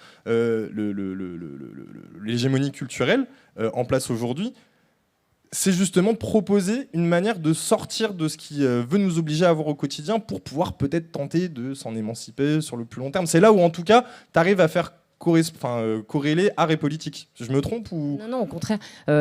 l'hégémonie culturelle en place aujourd'hui, c'est justement de proposer une manière de sortir de ce qui veut nous obliger à avoir au quotidien pour pouvoir peut-être tenter de s'en émanciper sur le plus long terme. C'est là où, en tout cas, tu arrives à faire corréler art et politique. Je me trompe ou... Non, au contraire.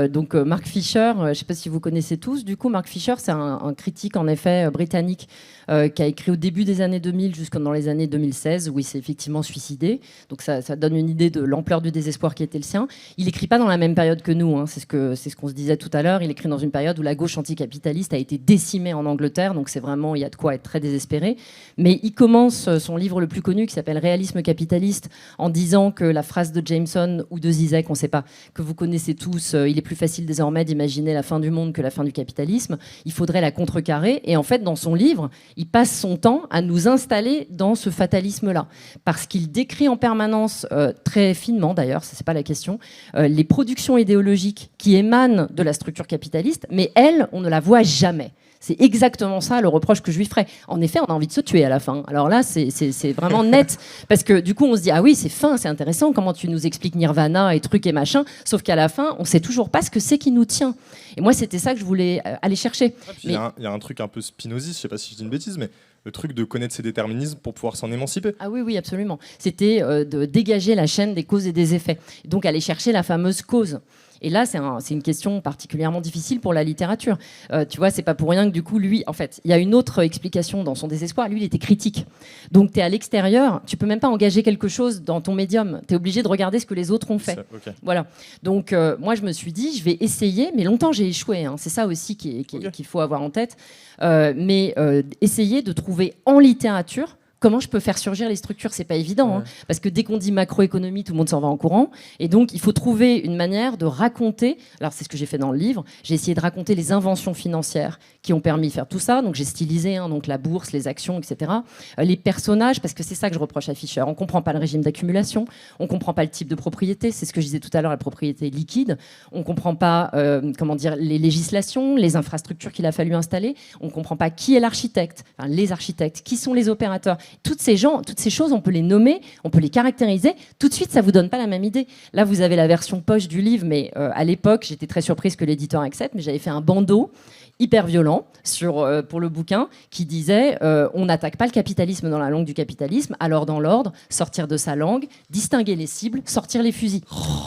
Donc Mark Fisher, je ne sais pas si vous connaissez tous, du coup, Mark Fisher, c'est un critique, en effet, britannique, qui a écrit au début des années 2000 jusqu'en dans les années 2016, où il s'est effectivement suicidé. Donc ça donne une idée de l'ampleur du désespoir qui était le sien. Il n'écrit pas dans la même période que nous, hein. C'est ce qu'on se disait tout à l'heure. Il écrit dans une période où la gauche anticapitaliste a été décimée en Angleterre, donc c'est vraiment, il y a de quoi être très désespéré. Mais il commence son livre le plus connu, qui s'appelle Réalisme capitaliste, en disant que la phrase de Jameson ou de Zizek, on ne sait pas, que vous connaissez tous, il est plus facile désormais d'imaginer la fin du monde que la fin du capitalisme, il faudrait la contrecarrer. Et en fait, dans son livre, il passe son temps à nous installer dans ce fatalisme-là, parce qu'il décrit en permanence, très finement d'ailleurs, ça c'est pas la question, les productions idéologiques qui émanent de la structure capitaliste, mais elle, on ne la voit jamais. C'est exactement ça le reproche que je lui ferais. En effet, on a envie de se tuer à la fin. Alors là, c'est vraiment net. Parce que du coup, on se dit, ah oui, c'est fin, c'est intéressant, comment tu nous expliques Nirvana et trucs et machin. Sauf qu'à la fin, on ne sait toujours pas ce que c'est qui nous tient. Et moi, c'était ça que je voulais aller chercher. Il y a un truc un peu spinoziste, je ne sais pas si je dis une bêtise, mais le truc de connaître ses déterminismes pour pouvoir s'en émanciper. Ah oui, absolument. C'était de dégager la chaîne des causes et des effets. Donc aller chercher la fameuse cause. Et là, c'est une question particulièrement difficile pour la littérature. Tu vois, c'est pas pour rien que du coup, lui, en fait, il y a une autre explication dans son désespoir. Lui, il était critique. Donc, tu es à l'extérieur, tu peux même pas engager quelque chose dans ton médium. Tu es obligé de regarder ce que les autres ont fait. Okay. Voilà. Donc, moi, je me suis dit, je vais essayer, mais longtemps, j'ai échoué. Hein. C'est ça aussi qu'il faut avoir en tête. Mais essayer de trouver en littérature comment je peux faire surgir les structures, c'est pas évident, hein, parce que dès qu'on dit macroéconomie, tout le monde s'en va en courant, et donc il faut trouver une manière de raconter, alors c'est ce que j'ai fait dans le livre, j'ai essayé de raconter les inventions financières qui ont permis de faire tout ça, donc j'ai stylisé donc la bourse, les actions, etc. Les personnages, parce que c'est ça que je reproche à Fischer, on comprend pas le régime d'accumulation, on comprend pas le type de propriété, c'est ce que je disais tout à l'heure, la propriété liquide, on comprend pas les législations, les infrastructures qu'il a fallu installer, on comprend pas qui est l'architecte, enfin, les architectes, qui sont les opérateurs. Toutes ces choses, on peut les nommer, on peut les caractériser. Tout de suite, ça vous donne pas la même idée. Là, vous avez la version poche du livre, mais à l'époque, j'étais très surprise que l'éditeur accepte, mais j'avais fait un bandeau hyper violent pour le bouquin qui disait on n'attaque pas le capitalisme dans la langue du capitalisme, alors dans l'ordre, sortir de sa langue, distinguer les cibles, sortir les fusils.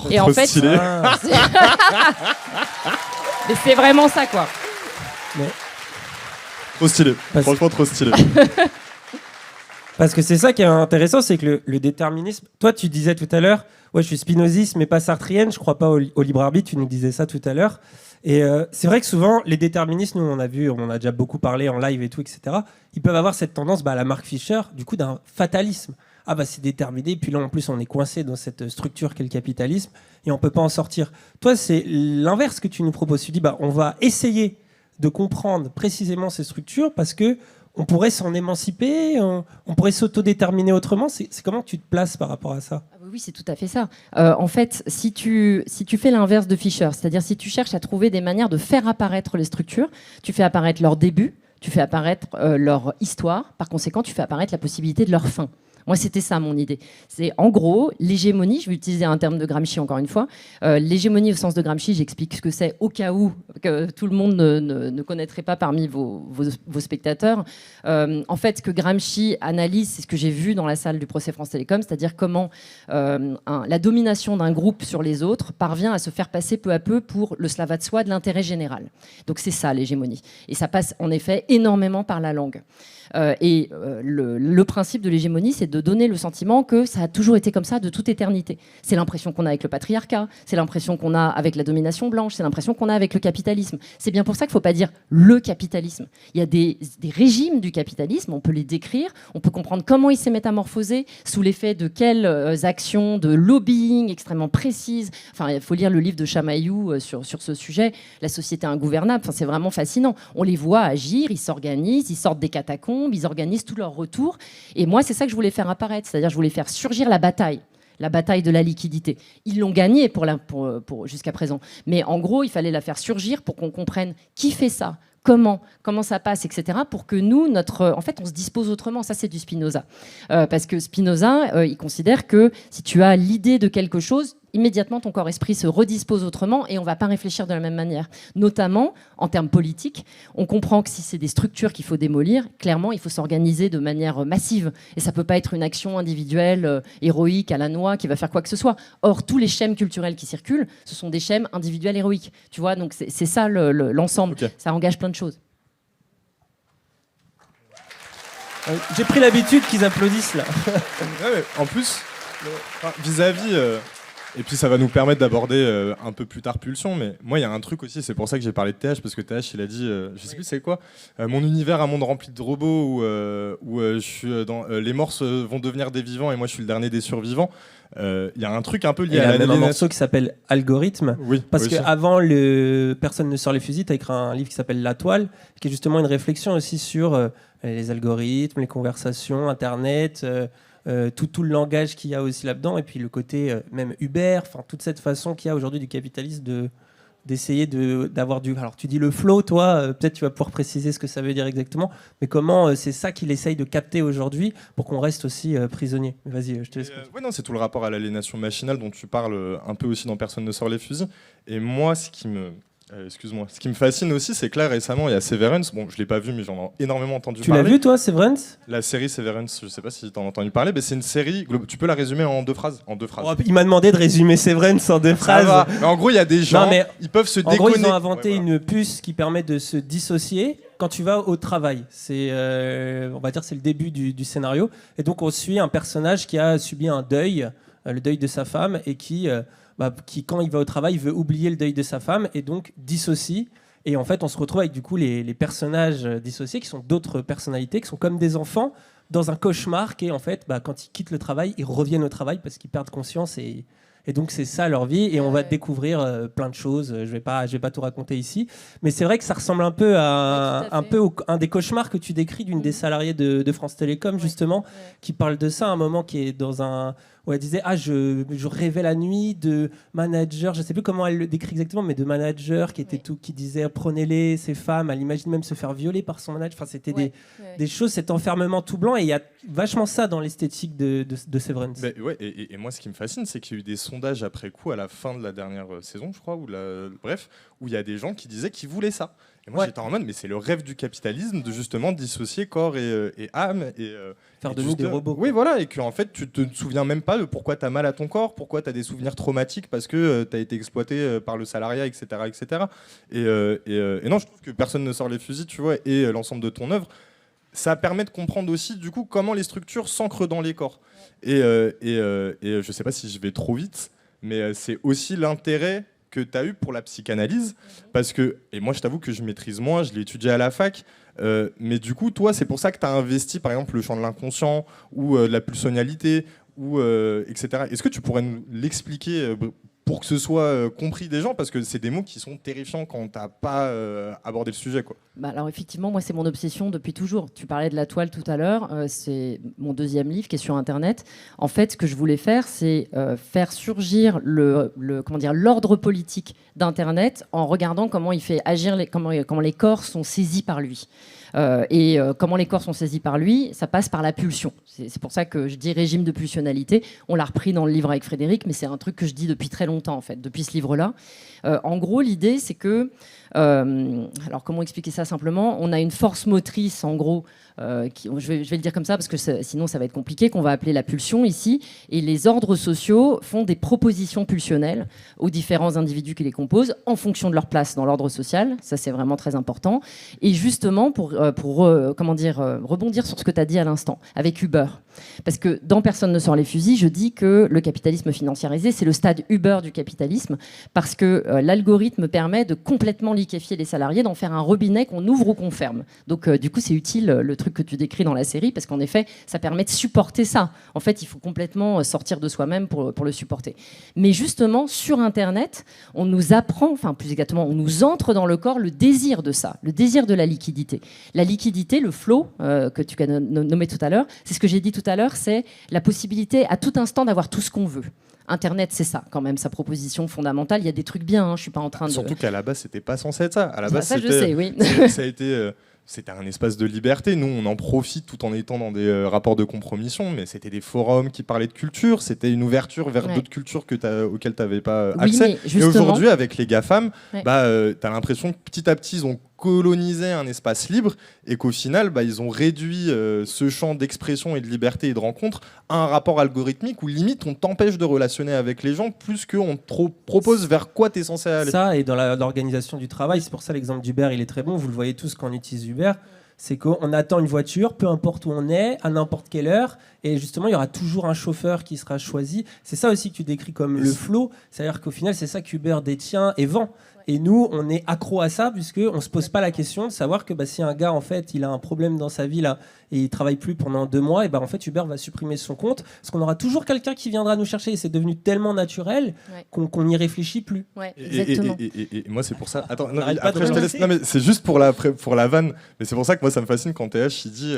Et en fait, mais c'est vraiment ça, quoi. Mais... Trop stylé, franchement trop stylé. Parce que c'est ça qui est intéressant, c'est que le déterminisme... Toi, tu disais tout à l'heure, ouais, je suis spinoziste, mais pas sartrienne, je crois pas au libre arbitre, tu nous disais ça tout à l'heure. Et c'est vrai que souvent, les déterministes, nous, on a déjà beaucoup parlé en live et tout, etc., ils peuvent avoir cette tendance, à la Mark Fisher, du coup, d'un fatalisme. Ah c'est déterminé, puis là, en plus, on est coincé dans cette structure qu'est le capitalisme, et on peut pas en sortir. Toi, c'est l'inverse que tu nous proposes. Tu dis, on va essayer de comprendre précisément ces structures, parce que on pourrait s'en émanciper, on pourrait s'autodéterminer autrement. C'est comment tu te places par rapport à ça ? Oui, c'est tout à fait ça. En fait, si tu fais l'inverse de Fisher, c'est-à-dire si tu cherches à trouver des manières de faire apparaître les structures, tu fais apparaître leur début, tu fais apparaître leur histoire, par conséquent, tu fais apparaître la possibilité de leur fin. Moi, c'était ça mon idée. C'est en gros l'hégémonie, je vais utiliser un terme de Gramsci encore une fois, l'hégémonie au sens de Gramsci, j'explique ce que c'est au cas où que tout le monde ne connaîtrait pas parmi vos spectateurs. En fait, ce que Gramsci analyse, c'est ce que j'ai vu dans la salle du procès France Télécom, c'est-à-dire comment la domination d'un groupe sur les autres parvient à se faire passer peu à peu pour le cela va de soi de l'intérêt général. Donc c'est ça l'hégémonie. Et ça passe en effet énormément par la langue. Le principe de l'hégémonie, c'est de donner le sentiment que ça a toujours été comme ça de toute éternité. C'est l'impression qu'on a avec le patriarcat, c'est l'impression qu'on a avec la domination blanche, c'est l'impression qu'on a avec le capitalisme. C'est bien pour ça qu'il ne faut pas dire le capitalisme. Il y a des régimes du capitalisme, on peut les décrire, on peut comprendre comment il s'est métamorphosé, sous l'effet de quelles actions de lobbying extrêmement précises. Enfin, il faut lire le livre de Chamaillou sur ce sujet, La société ingouvernable. Enfin, c'est vraiment fascinant. On les voit agir, ils s'organisent, ils sortent des catacombes, ils organisent tout leur retour. Et moi, c'est ça que je voulais faire apparaître. C'est-à-dire, je voulais faire surgir la bataille de la liquidité. Ils l'ont gagnée jusqu'à présent. Mais en gros, il fallait la faire surgir pour qu'on comprenne qui fait ça, comment ça passe, etc. pour que nous, en fait, on se dispose autrement. Ça, c'est du Spinoza. Parce que Spinoza, il considère que si tu as l'idée de quelque chose, immédiatement, ton corps-esprit se redispose autrement et on ne va pas réfléchir de la même manière. Notamment, en termes politiques, on comprend que si c'est des structures qu'il faut démolir, clairement, il faut s'organiser de manière massive. Et ça ne peut pas être une action individuelle, héroïque, à la noix, qui va faire quoi que ce soit. Or, tous les schèmes culturels qui circulent, ce sont des schèmes individuels héroïques. Tu vois, donc c'est ça l'ensemble. Okay. Ça engage plein de choses. J'ai pris l'habitude qu'ils applaudissent, là. Ouais, en plus, vis-à-vis... Et puis ça va nous permettre d'aborder un peu plus tard Pulsion, mais moi il y a un truc aussi, c'est pour ça que j'ai parlé de TH, parce que TH il a dit, je sais plus c'est quoi, mon univers, un monde rempli de robots où je suis dans les morts vont devenir des vivants et moi je suis le dernier des survivants. Il y a un truc un peu lié à l'aliénation. Il y a même un morceau qui s'appelle Algorithme, oui, parce qu'avant Personne ne sort les fusils, tu as écrit un livre qui s'appelle La Toile, qui est justement une réflexion aussi sur les algorithmes, les conversations, Internet... tout le langage qu'il y a aussi là-dedans, et puis le côté même Uber, toute cette façon qu'il y a aujourd'hui du capitalisme d'essayer d'avoir du... Alors tu dis le flow, toi, peut-être tu vas pouvoir préciser ce que ça veut dire exactement, mais comment c'est ça qu'il essaye de capter aujourd'hui pour qu'on reste aussi prisonnier. Vas-y, je te laisse. Ouais, non, c'est tout le rapport à l'aliénation machinale dont tu parles un peu aussi dans Personne ne sort les fusils, et moi ce qui me fascine aussi, c'est que là récemment il y a Severance. Bon, je l'ai pas vu, mais j'en ai énormément entendu parler. Tu l'as vu toi, Severance ? La série Severance, je sais pas si tu en as entendu parler, mais c'est une série. Tu peux la résumer en deux phrases. Oh, il m'a demandé de résumer Severance en deux phrases. Mais en gros, il y a des gens, ils peuvent se déconnecter. En gros, ils ont inventé une puce qui permet de se dissocier quand tu vas au travail. C'est, on va dire, c'est le début du scénario. Et donc, on suit un personnage qui a subi un deuil, le deuil de sa femme, et qui, quand il va au travail, veut oublier le deuil de sa femme et donc dissocie. Et en fait, on se retrouve avec du coup les personnages dissociés qui sont d'autres personnalités, qui sont comme des enfants dans un cauchemar qui est en fait, quand ils quittent le travail, ils reviennent au travail parce qu'ils perdent conscience et Et donc c'est ça leur vie, et on va découvrir plein de choses. Je vais pas tout raconter ici, mais c'est vrai que ça ressemble un peu à un des cauchemars que tu décris d'une des salariées de France Télécom justement, qui parle de ça à un moment, qui est dans un où elle disait je rêvais la nuit de managers, je sais plus comment elle le décrit exactement, mais de managers qui étaient qui disaient prenez-les ces femmes, elle imagine même se faire violer par son manager. Enfin c'était des choses, cet enfermement tout blanc, et il y a vachement ça dans l'esthétique de Severance. Et moi ce qui me fascine, c'est qu'il y a eu des sondages après coup à la fin de la dernière saison, je crois, où il y a des gens qui disaient qu'ils voulaient ça. Et moi j'étais en mode, mais c'est le rêve du capitalisme de justement dissocier corps et âme, et faire de nous des robots. Oui, voilà, et qu'en fait tu te souviens même pas de pourquoi tu as mal à ton corps, pourquoi tu as des souvenirs traumatiques parce que tu as été exploité par le salariat, etc. etc. Et non, je trouve que personne ne sort les fusils, tu vois, et l'ensemble de ton œuvre, ça permet de comprendre aussi du coup comment les structures s'ancrent dans les corps. Et je sais pas si je vais trop vite, mais c'est aussi l'intérêt que tu as eu pour la psychanalyse, parce que, et moi je t'avoue que je maîtrise moins, je l'ai étudié à la fac, mais du coup toi c'est pour ça que tu as investi par exemple le champ de l'inconscient ou de la pulsionalité, ou, etc. Est-ce que tu pourrais nous l'expliquer pour que ce soit compris des gens, parce que c'est des mots qui sont terrifiants quand tu n'as pas abordé le sujet, quoi. Alors effectivement, moi c'est mon obsession depuis toujours. Tu parlais de la toile tout à l'heure, c'est mon deuxième livre qui est sur Internet. En fait, ce que je voulais faire, c'est faire surgir l'ordre politique d'Internet en regardant comment il fait agir, comment les corps sont saisis par lui. Comment les corps sont saisis par lui, ça passe par la pulsion. C'est pour ça que je dis régime de pulsionalité. On l'a repris dans le livre avec Frédéric, mais c'est un truc que je dis depuis très longtemps, en fait, depuis ce livre-là. En gros, l'idée, c'est que... alors, comment expliquer ça simplement ? On a une force motrice, en gros, je vais le dire comme ça, parce que sinon ça va être compliqué, qu'on va appeler la pulsion ici. Et les ordres sociaux font des propositions pulsionnelles aux différents individus qui les composent, en fonction de leur place dans l'ordre social. Ça, c'est vraiment très important. Et justement, pour rebondir sur ce que tu as dit à l'instant, avec Uber. Parce que dans Personne ne sort les fusils, je dis que le capitalisme financiarisé, c'est le stade Uber du capitalisme, parce que l'algorithme permet de complètement liquéfier les salariés, d'en faire un robinet qu'on ouvre ou qu'on ferme. Donc du coup, c'est utile le truc que tu décris dans la série, parce qu'en effet, ça permet de supporter ça. En fait, il faut complètement sortir de soi-même pour le supporter. Mais justement, sur Internet, on nous apprend, enfin plus exactement, on nous entre dans le corps le désir de ça, le désir de la liquidité. La liquidité, le flow que tu as nommé tout à l'heure, c'est ce que j'ai dit tout à l'heure, c'est la possibilité à tout instant d'avoir tout ce qu'on veut. Internet, c'est ça, quand même, sa proposition fondamentale. Il y a des trucs bien, je suis pas en train de... Surtout qu'à la base, c'était pas censé être ça. À la base, ça, je sais, oui. Ça a été... C'était un espace de liberté. Nous, on en profite tout en étant dans des rapports de compromission, mais c'était des forums qui parlaient de culture, c'était une ouverture vers d'autres cultures auxquelles tu n'avais pas accès. Et aujourd'hui, avec les GAFAM, tu as l'impression que petit à petit, ils ont colonisé un espace libre, et qu'au final, ils ont réduit ce champ d'expression et de liberté et de rencontre à un rapport algorithmique où limite on t'empêche de relationner avec les gens plus qu'on te propose vers quoi tu es censé aller. Ça, et dans l'organisation du travail, c'est pour ça l'exemple d'Uber, il est très bon, vous le voyez tous quand on utilise Uber, c'est qu'on attend une voiture, peu importe où on est, à n'importe quelle heure, et justement, il y aura toujours un chauffeur qui sera choisi. C'est ça aussi que tu décris comme le flow, c'est-à-dire qu'au final, c'est ça qu'Uber détient et vend. Et nous, on est accro à ça, puisqu'on ne se pose pas la question de savoir que si un gars, en fait, il a un problème dans sa vie là, et il ne travaille plus pendant 2 mois, et en fait, Uber va supprimer son compte, parce qu'on aura toujours quelqu'un qui viendra nous chercher, et c'est devenu tellement naturel qu'on n'y réfléchit plus. Ouais, exactement. Et moi, c'est pour ça... Attends, après, je te laisse... Non, mais c'est juste pour la vanne, mais c'est pour ça que moi, ça me fascine quand TH, il dit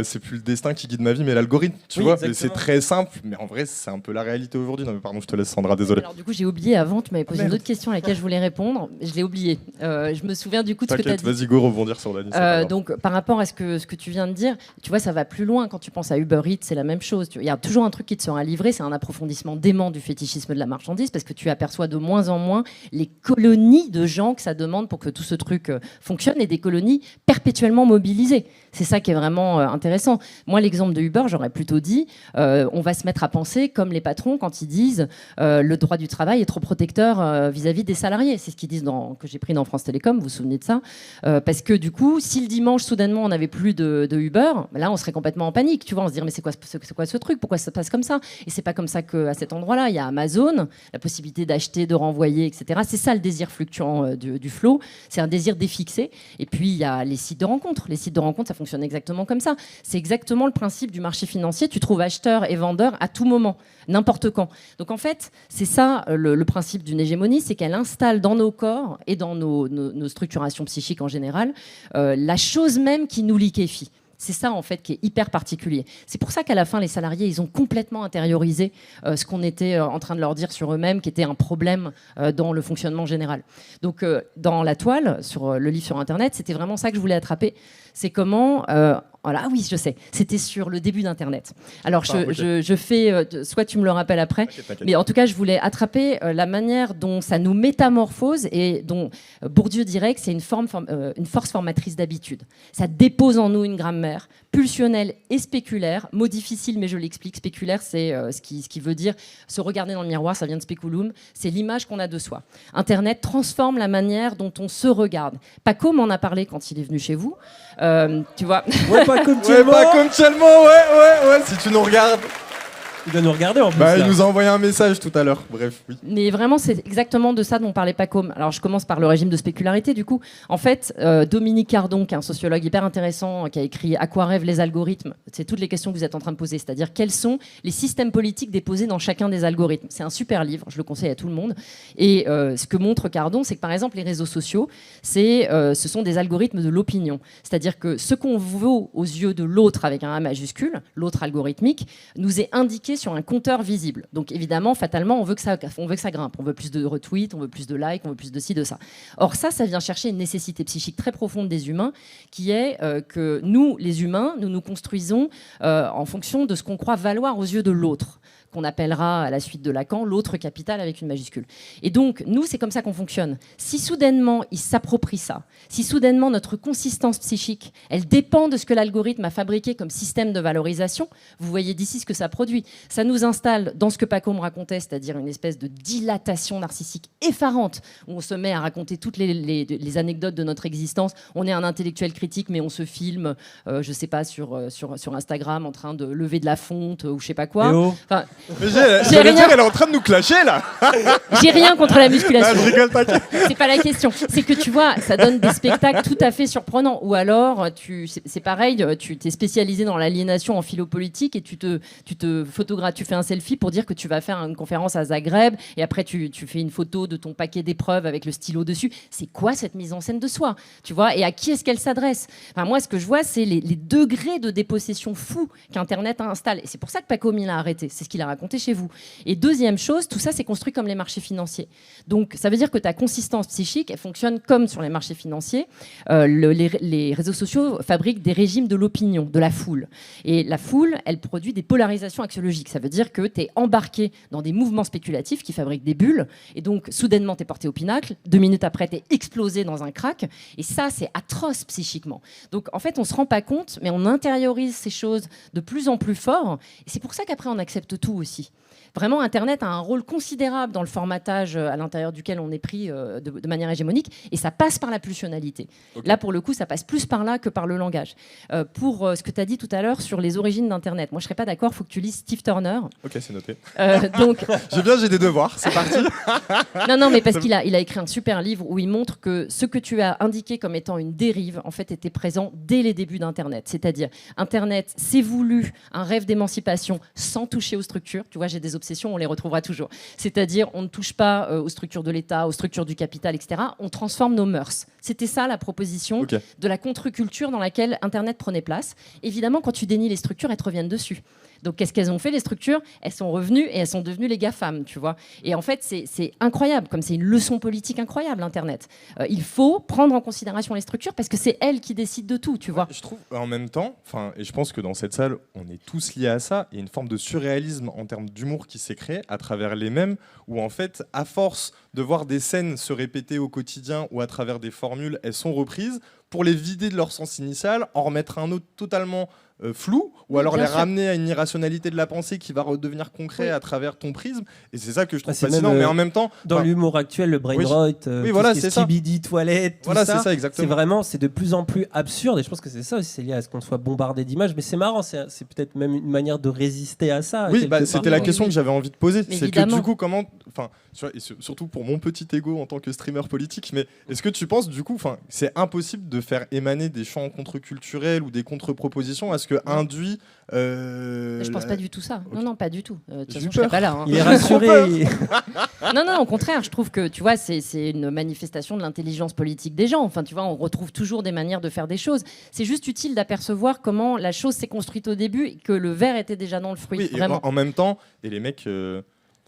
c'est plus le destin qui guide ma vie, mais l'algorithme, tu vois. C'est très simple, mais en vrai, c'est un peu la réalité aujourd'hui. Non, mais pardon, je te laisse, Sandra, désolé. Alors, du coup, j'ai oublié avant, tu m'avais posé une autre question à laquelle je voulais répondre. Je l'ai oublié. Je me souviens du coup de ce que tu as dit. Vas-y, go rebondir sur Dany. Donc, par rapport à ce que tu viens de dire, tu vois, ça va plus loin. Quand tu penses à Uber Eats, c'est la même chose. Il y a toujours un truc qui te sera livré. C'est un approfondissement dément du fétichisme de la marchandise, parce que tu aperçois de moins en moins les colonies de gens que ça demande pour que tout ce truc fonctionne, et des colonies perpétuellement mobilisées. C'est ça qui est vraiment intéressant. Moi, l'exemple de Uber, j'aurais plutôt dit, on va se mettre à penser comme les patrons quand ils disent le droit du travail est trop protecteur vis-à-vis des salariés. c'est ce qu'ils disent que j'ai pris dans France Télécom, vous vous souvenez de ça, parce que du coup, si le dimanche, soudainement, on n'avait plus de Uber, là, on serait complètement en panique, tu vois, on se dirait, mais c'est quoi ce truc, pourquoi ça se passe comme ça? Et c'est pas comme ça qu'à cet endroit-là, il y a Amazon, la possibilité d'acheter, de renvoyer, etc. C'est ça le désir fluctuant du flow, c'est un désir défixé. Et puis, il y a les sites de rencontres. Les sites de rencontres, ça fonctionne exactement comme ça. C'est exactement le principe du marché financier, tu trouves acheteur et vendeur à tout moment, n'importe quand. Donc en fait, c'est ça le principe d'une hégémonie, c'est qu'elle installe dans nos corps et dans nos structurations psychiques en général la chose même qui nous liquéfie. C'est ça, en fait, qui est hyper particulier. C'est pour ça qu'à la fin, les salariés, ils ont complètement intériorisé ce qu'on était en train de leur dire sur eux-mêmes, qui était un problème dans le fonctionnement général. Donc, dans la toile, sur le livre sur Internet, c'était vraiment ça que je voulais attraper. C'est comment... voilà, oui, je sais. C'était sur le début d'Internet. Alors, je fais... soit tu me le rappelles après. T'inquiète. Mais en tout cas, je voulais attraper la manière dont ça nous métamorphose et dont Bourdieu dirait que c'est une force formatrice d'habitude. Ça dépose en nous une grammaire pulsionnelle et spéculaire. Mot difficile, mais je l'explique. Spéculaire, c'est ce qui veut dire se regarder dans le miroir. Ça vient de speculum. C'est l'image qu'on a de soi. Internet transforme la manière dont on se regarde. Paco m'en a parlé quand il est venu chez vous. Tu vois. Ouais, pas comme tellement, ouais, si tu nous regardes. Il doit nous regarder en plus. Il nous a envoyé un message tout à l'heure. Bref, oui. Mais vraiment, c'est exactement de ça dont parlait Paco. Alors, je commence par le régime de spécularité, du coup. En fait, Dominique Cardon, qui est un sociologue hyper intéressant, qui a écrit « À quoi rêvent les algorithmes ?» C'est toutes les questions que vous êtes en train de poser. C'est-à-dire, quels sont les systèmes politiques déposés dans chacun des algorithmes. C'est un super livre, je le conseille à tout le monde. Et ce que montre Cardon, c'est que, par exemple, les réseaux sociaux, ce sont des algorithmes de l'opinion. C'est-à-dire que ce qu'on vaut aux yeux de l'autre avec un A majuscule, l'autre algorithmique, nous est indiqué sur un compteur visible. Donc évidemment, fatalement, on veut que ça grimpe. On veut plus de retweets, on veut plus de likes, on veut plus de ci, de ça. Or ça vient chercher une nécessité psychique très profonde des humains, qui est que nous, les humains, nous nous construisons en fonction de ce qu'on croit valoir aux yeux de l'autre, qu'on appellera à la suite de Lacan l'autre capital avec une majuscule. Et donc, nous, c'est comme ça qu'on fonctionne. Si soudainement, il s'approprie ça, si soudainement notre consistance psychique, elle dépend de ce que l'algorithme a fabriqué comme système de valorisation, vous voyez d'ici ce que ça produit. Ça nous installe dans ce que Paco me racontait, c'est-à-dire une espèce de dilatation narcissique effarante, où on se met à raconter toutes les anecdotes de notre existence. On est un intellectuel critique, mais on se filme, je sais pas, sur Instagram, en train de lever de la fonte, ou je sais pas quoi. Enfin, mais j'allais dire, elle est en train de nous clasher là. J'ai rien contre la musculation. Je rigole, t'inquiète. C'est pas la question. C'est que tu vois, ça donne des spectacles tout à fait surprenants. Ou alors, c'est pareil, tu t'es spécialisé dans l'aliénation en philo-politique et tu te photographes, tu fais un selfie pour dire que tu vas faire une conférence à Zagreb et après tu fais une photo de ton paquet d'épreuves avec le stylo dessus. C'est quoi cette mise en scène de soi, tu vois? Et à qui est-ce qu'elle s'adresse? Enfin, moi, ce que je vois, c'est les degrés de dépossession fous qu'Internet installe. Et c'est pour ça que Paco Mille a arrêté. C'est ce qu'il a raconté chez vous. Et deuxième chose, tout ça, c'est construit comme les marchés financiers. Donc, ça veut dire que ta consistance psychique, elle fonctionne comme sur les marchés financiers. Les réseaux sociaux fabriquent des régimes de l'opinion, de la foule. Et la foule, elle produit des polarisations axiologiques. Ça veut dire que tu es embarqué dans des mouvements spéculatifs qui fabriquent des bulles. Et donc, soudainement, tu es porté au pinacle. 2 minutes après, tu es explosé dans un crack. Et ça, c'est atroce psychiquement. Donc, en fait, on ne se rend pas compte, mais on intériorise ces choses de plus en plus fort. Et c'est pour ça qu'après, on accepte tout aussi. Vraiment, Internet a un rôle considérable dans le formatage à l'intérieur duquel on est pris de manière hégémonique, et ça passe par la pulsionalité. Okay. Là, pour le coup, ça passe plus par là que par le langage. Pour ce que tu as dit tout à l'heure sur les origines d'Internet, moi, je ne serais pas d'accord, il faut que tu lises Steve Turner. Ok, c'est noté. Donc... j'ai des devoirs, c'est parti. Non, mais parce qu'il a écrit un super livre où il montre que ce que tu as indiqué comme étant une dérive, en fait, était présent dès les débuts d'Internet. C'est-à-dire, Internet s'est voulu un rêve d'émancipation sans toucher aux structures. Tu vois, j'ai des obsessions, on les retrouvera toujours. C'est-à-dire, on ne touche pas aux structures de l'État, aux structures du capital, etc. On transforme nos mœurs. C'était ça la proposition de la contre-culture dans laquelle Internet prenait place. Évidemment, quand tu dénies les structures, elles te reviennent dessus. Donc, qu'est-ce qu'elles ont fait, les structures? Elles sont revenues et elles sont devenues les GAFAM, tu vois. Et en fait, c'est incroyable, comme c'est une leçon politique incroyable, Internet. Il faut prendre en considération les structures parce que c'est elles qui décident de tout, tu vois. Je trouve, en même temps, et je pense que dans cette salle, on est tous liés à ça, il y a une forme de surréalisme en termes d'humour qui s'est créée à travers les mèmes, où en fait, à force de voir des scènes se répéter au quotidien ou à travers des formules, elles sont reprises pour les vider de leur sens initial, en remettre un autre totalement flous, ou alors bien les sûr. ramener à une irrationalité de la pensée qui va redevenir concret à travers ton prisme. Et c'est ça que je trouve c'est fascinant. même, Mais en même temps, dans l'humour actuel, le brain oui, rot, oui, voilà, c'est ça. Skibidi toilette, tout Voilà, ça, c'est ça, exactement. c'est vraiment, c'est de plus en plus absurde. Et je pense que c'est ça aussi, c'est lié à ce qu'on soit bombardé d'images. Mais c'est marrant, c'est peut-être même une manière de résister à ça. Oui, quelque c'était part. la question que j'avais envie de poser. Mais C'est que évidemment. du coup, comment, enfin, et surtout pour mon petit ego en tant que streamer politique, mais est-ce que tu penses du coup, enfin, c'est impossible de faire émaner des champs contre-culturels ou des contre-propositions à ce que induit Je pense pas du tout ça. Ok. Non, pas du tout. De toute J'ai façon, eu je serais peur. pas là. Hein. Il est rassuré. Non, au contraire, je trouve que, tu vois, c'est une manifestation de l'intelligence politique des gens. Enfin, tu vois, on retrouve toujours des manières de faire des choses. C'est juste utile d'apercevoir comment la chose s'est construite au début et que le verre était déjà dans le fruit. Oui, et vraiment. en même temps, et les mecs,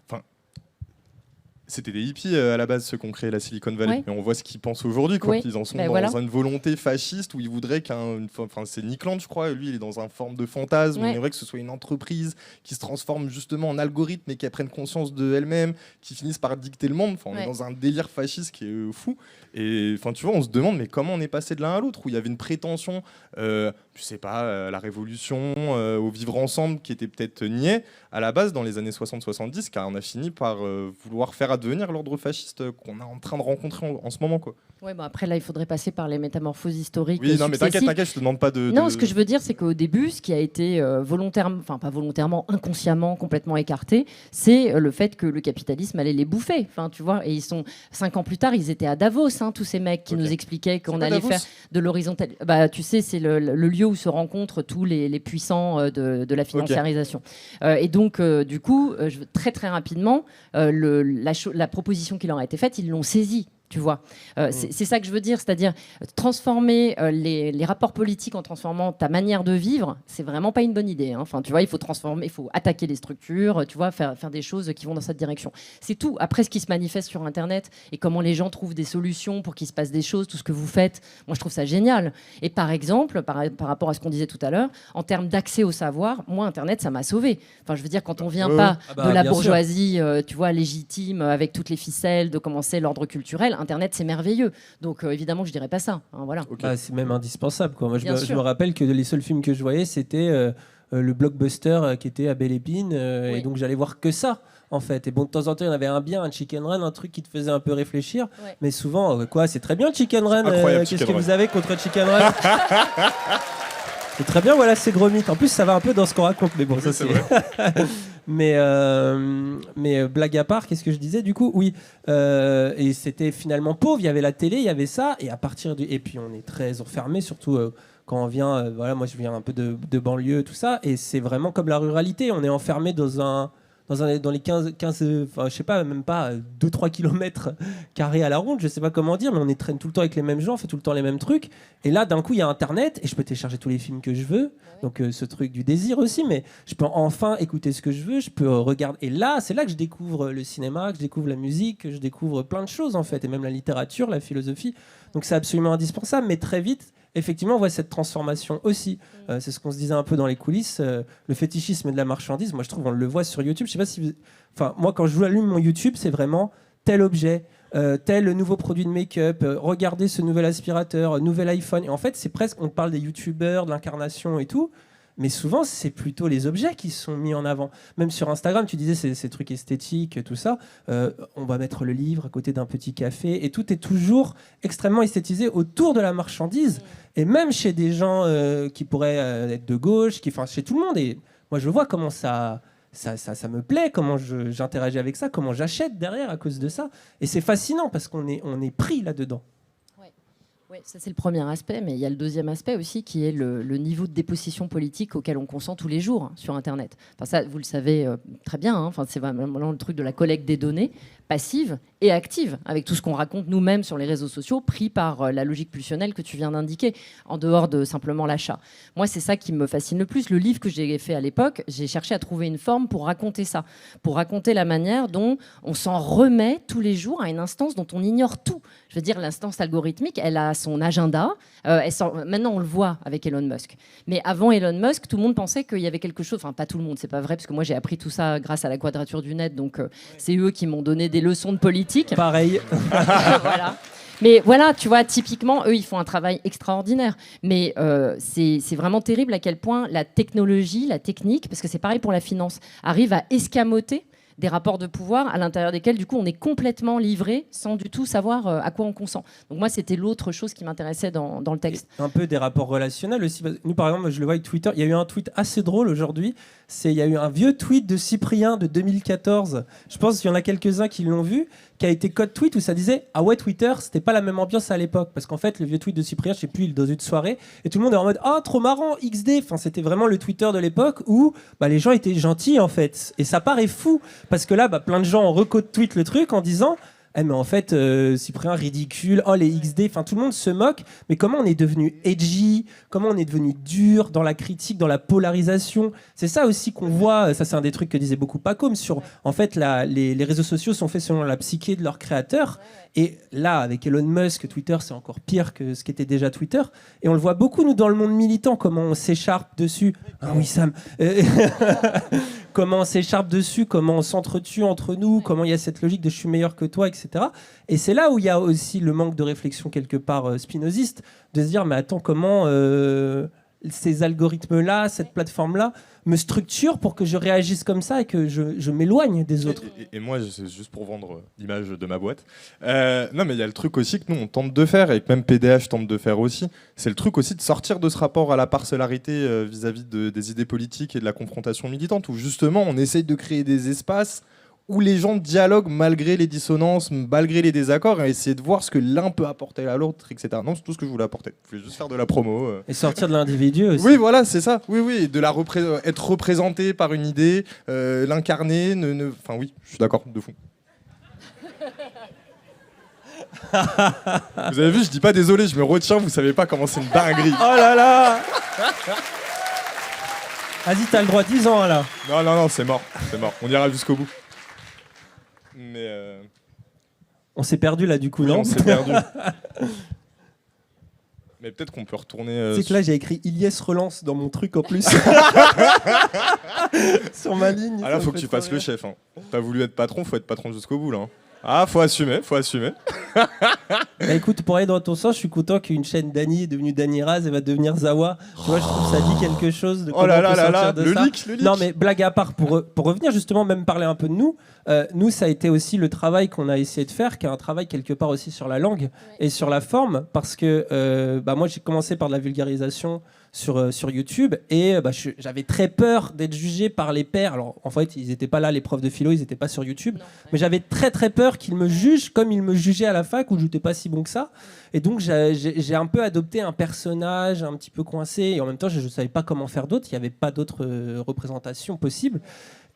enfin, c'était des hippies à la base ceux qui ont créé la Silicon Valley. Ouais. Mais on voit ce qu'ils pensent aujourd'hui, quoi. Oui, Ils en sont ben dans voilà. une volonté fasciste où ils voudraient enfin, c'est Nick Land, je crois. Lui, il est dans une forme de fantasme. Ouais. Il aimerait que ce soit une entreprise qui se transforme justement en algorithme et qui prenne conscience de elle-même, qui finisse par dicter le monde. Enfin, on est Ouais. dans un délire fasciste qui est fou. Et enfin, tu vois, on se demande, mais comment on est passé de l'un à l'autre, où il y avait une prétention, je sais pas, la révolution, au vivre ensemble, qui était peut-être niais à la base dans les années 60-70, car on a fini par vouloir faire advenir l'ordre fasciste qu'on est en train de rencontrer en ce moment, quoi. Ouais, bon, après, là, il faudrait passer par les métamorphoses historiques. Oui, non, mais successives. t'inquiète, je te demande pas de. Non, ce que je veux dire, c'est qu'au début, ce qui a été volontairement, enfin pas volontairement, inconsciemment, complètement écarté, c'est le fait que le capitalisme allait les bouffer. Enfin, tu vois, et ils sont 5 ans plus tard, ils étaient à Davos, hein, tous ces mecs qui Ok. nous expliquaient qu'on C'est quoi, allait Davos faire de l'horizontal. Bah, tu sais, c'est le lieu où se rencontrent tous les puissants de la financiarisation. Et donc, du coup, je veux très très rapidement, la proposition qui leur a été faite, ils l'ont saisie. Tu vois, c'est ça que je veux dire, c'est-à-dire transformer les rapports politiques en transformant ta manière de vivre, c'est vraiment pas une bonne idée. Hein. Enfin, tu vois, il faut transformer, il faut attaquer les structures, tu vois, faire des choses qui vont dans cette direction. C'est tout. Après, ce qui se manifeste sur Internet et comment les gens trouvent des solutions pour qu'il se passe des choses, tout ce que vous faites, moi je trouve ça génial. Et par exemple, par rapport à ce qu'on disait tout à l'heure, en termes d'accès au savoir, moi Internet, ça m'a sauvé. Enfin, je veux dire, quand on vient pas de la bourgeoisie, tu vois, légitime, avec toutes les ficelles de comment c'est l'ordre culturel. Internet, c'est merveilleux. Donc, évidemment, je dirais pas ça. Hein, voilà. Ok. Ah, c'est même indispensable, quoi. Moi, je Bien me sûr. rappelle que les seuls films que je voyais, c'était le blockbuster qui était à Belle Épine. Oui. Et donc, j'allais voir que ça, en fait. Et bon, de temps en temps, il y en avait un bien, un Chicken Run, un truc qui te faisait un peu réfléchir. Ouais. Mais souvent, quoi, c'est très bien le Chicken Run. Incroyable, Qu'est-ce Chicken que Run. vous avez contre Chicken Run? C'est très bien, voilà, c'est gros mythe. En plus, ça va un peu dans ce qu'on raconte. Mais bon, Oui, ça, c'est c'est. mais blague à part, qu'est-ce que je disais du coup? Oui, et c'était finalement pauvre. Il y avait la télé, il y avait ça, et à partir du, et puis on est très enfermé, surtout quand on vient. Voilà, moi je viens un peu de banlieue, tout ça, et c'est vraiment comme la ruralité. On est enfermé dans les 15 enfin, je sais pas, même pas 2-3 km carrés à la ronde, je sais pas comment dire, mais on traîne tout le temps avec les mêmes gens, on fait tout le temps les mêmes trucs. Et là, d'un coup, il y a Internet et je peux télécharger tous les films que je veux. Donc, ce truc du désir aussi, mais je peux enfin écouter ce que je veux, je peux regarder. Et là, c'est là que je découvre le cinéma, que je découvre la musique, que je découvre plein de choses en fait, et même la littérature, la philosophie. Donc, c'est absolument indispensable, mais très vite, effectivement, on voit cette transformation aussi. C'est ce qu'on se disait un peu dans les coulisses. Le fétichisme de la marchandise, moi je trouve, on le voit sur YouTube. Je sais pas si enfin, moi, quand je allume mon YouTube, c'est vraiment tel objet, tel nouveau produit de make-up, regardez ce nouvel aspirateur, nouvel iPhone. Et en fait, c'est presque, on parle des YouTubeurs, de l'incarnation et tout. Mais souvent, c'est plutôt les objets qui sont mis en avant. Même sur Instagram, tu disais ces trucs esthétiques, tout ça. On va mettre le livre à côté d'un petit café. Et tout est toujours extrêmement esthétisé autour de la marchandise. Et même chez des gens qui pourraient être de gauche, enfin, chez tout le monde. Et moi, je vois comment ça me plaît, comment j'interagis avec ça, comment j'achète derrière à cause de ça. Et c'est fascinant parce qu'on est pris là-dedans. Oui, ça c'est le premier aspect, mais il y a le deuxième aspect aussi qui est le niveau de dépossession politique auquel on consent tous les jours hein, sur Internet. Enfin, ça, vous le savez très bien, hein. Enfin, c'est vraiment le truc de la collecte des données passive et active, avec tout ce qu'on raconte nous-mêmes sur les réseaux sociaux, pris par la logique pulsionnelle que tu viens d'indiquer, en dehors de simplement l'achat. Moi, c'est ça qui me fascine le plus. Le livre que j'ai fait à l'époque, j'ai cherché à trouver une forme pour raconter ça, pour raconter la manière dont on s'en remet tous les jours à une instance dont on ignore tout. Je veux dire, l'instance algorithmique, elle a son agenda. Maintenant, on le voit avec Elon Musk. Mais avant Elon Musk, tout le monde pensait qu'il y avait quelque chose. Enfin, pas tout le monde, c'est pas vrai, parce que moi, j'ai appris tout ça grâce à la Quadrature du Net. Donc, c'est eux qui m'ont donné des leçons de politique. Pareil. Voilà. Mais voilà, tu vois, typiquement, eux, ils font un travail extraordinaire. Mais c'est vraiment terrible à quel point la technologie, la technique, parce que c'est pareil pour la finance, arrive à escamoter des rapports de pouvoir à l'intérieur desquels, du coup, on est complètement livré sans du tout savoir à quoi on consent. Donc moi, c'était l'autre chose qui m'intéressait dans le texte. Et un peu des rapports relationnels aussi. Nous, par exemple, je le vois avec Twitter. Il y a eu un tweet assez drôle aujourd'hui. Il y a eu un vieux tweet de Cyprien de 2014. Je pense qu'il y en a quelques-uns qui l'ont vu, qui a été code tweet où ça disait « Ah ouais, Twitter, c'était pas la même ambiance à l'époque. » Parce qu'en fait, le vieux tweet de Cyprien, je sais plus, il est dans une soirée, et tout le monde est en mode « Ah, trop marrant, XD !» Enfin, c'était vraiment le Twitter de l'époque où les gens étaient gentils, en fait. Et ça paraît fou, parce que là, plein de gens ont recode-tweet le truc en disant « mais en fait, Cyprien, ridicule, oh les XD !» Enfin, tout le monde se moque. Mais comment on est devenu edgy ? Comment on est devenu dur dans la critique, dans la polarisation ? C'est ça aussi qu'on voit. Ça, c'est un des trucs que disait beaucoup Pacôme sur. En fait, les réseaux sociaux sont faits selon la psyché de leurs créateurs. Et là, avec Elon Musk, Twitter, c'est encore pire que ce qu'était déjà Twitter. Et on le voit beaucoup, nous, dans le monde militant, comment on s'écharpe dessus. Ah oui, Sam. Comment on s'écharpe dessus, comment on s'entretue entre nous, comment il y a cette logique de je suis meilleur que toi, etc. Et c'est là où il y a aussi le manque de réflexion quelque part spinoziste, de se dire mais attends, comment ces algorithmes-là, cette plateforme-là me structure pour que je réagisse comme ça et que je m'éloigne des autres. Et moi, c'est juste pour vendre l'image de ma boîte. Non, mais il y a le truc aussi que nous, on tente de faire et que même PDH tente de faire aussi. C'est le truc aussi de sortir de ce rapport à la parcellarité vis-à-vis des idées politiques et de la confrontation militante, où justement, on essaye de créer des espaces où les gens dialoguent malgré les dissonances, malgré les désaccords, et essayer de voir ce que l'un peut apporter à l'autre, etc. Non, c'est tout ce que je voulais apporter. Je voulais juste faire de la promo. Et sortir de l'individu aussi. Oui, voilà, c'est ça. Oui, oui, de être représenté par une idée, l'incarner. Enfin, oui, je suis d'accord, de fou. Vous avez vu, je dis pas désolé, je me retiens. Vous savez pas comment c'est une dinguerie. Oh là là. Vas-y, t'as le droit, 10 ans là. Non, c'est mort. On ira jusqu'au bout. Mais on s'est perdu là du coup, oui, non ? On s'est perdu. Mais peut-être qu'on peut retourner. C'est que là j'ai écrit Ilyes relance dans mon truc en plus. Sur ma ligne. Ah là, faut que tu fasses le chef. Hein. T'as voulu être patron, faut être patron jusqu'au bout là. Hein. Ah, faut assumer. Bah écoute, pour aller dans ton sens, je suis content qu'une chaîne Dany est devenue Dany Raz et va devenir Zawa. Tu vois, je trouve que ça dit quelque chose de comment on peut sortir de ça. Le leak. Non mais blague à part, pour revenir justement, même parler un peu de nous, nous ça a été aussi le travail qu'on a essayé de faire, qui est un travail quelque part aussi sur la langue et sur la forme, parce que moi j'ai commencé par de la vulgarisation sur YouTube et j'avais très peur d'être jugé par les pairs. Alors en fait ils n'étaient pas là, les profs de philo, ils n'étaient pas sur YouTube, mais j'avais très très peur qu'ils me jugent comme ils me jugeaient à la fac où je n'étais pas si bon que ça. Et donc j'ai un peu adopté un personnage un petit peu coincé et en même temps je ne savais pas comment faire d'autre, il n'y avait pas d'autres représentations possibles.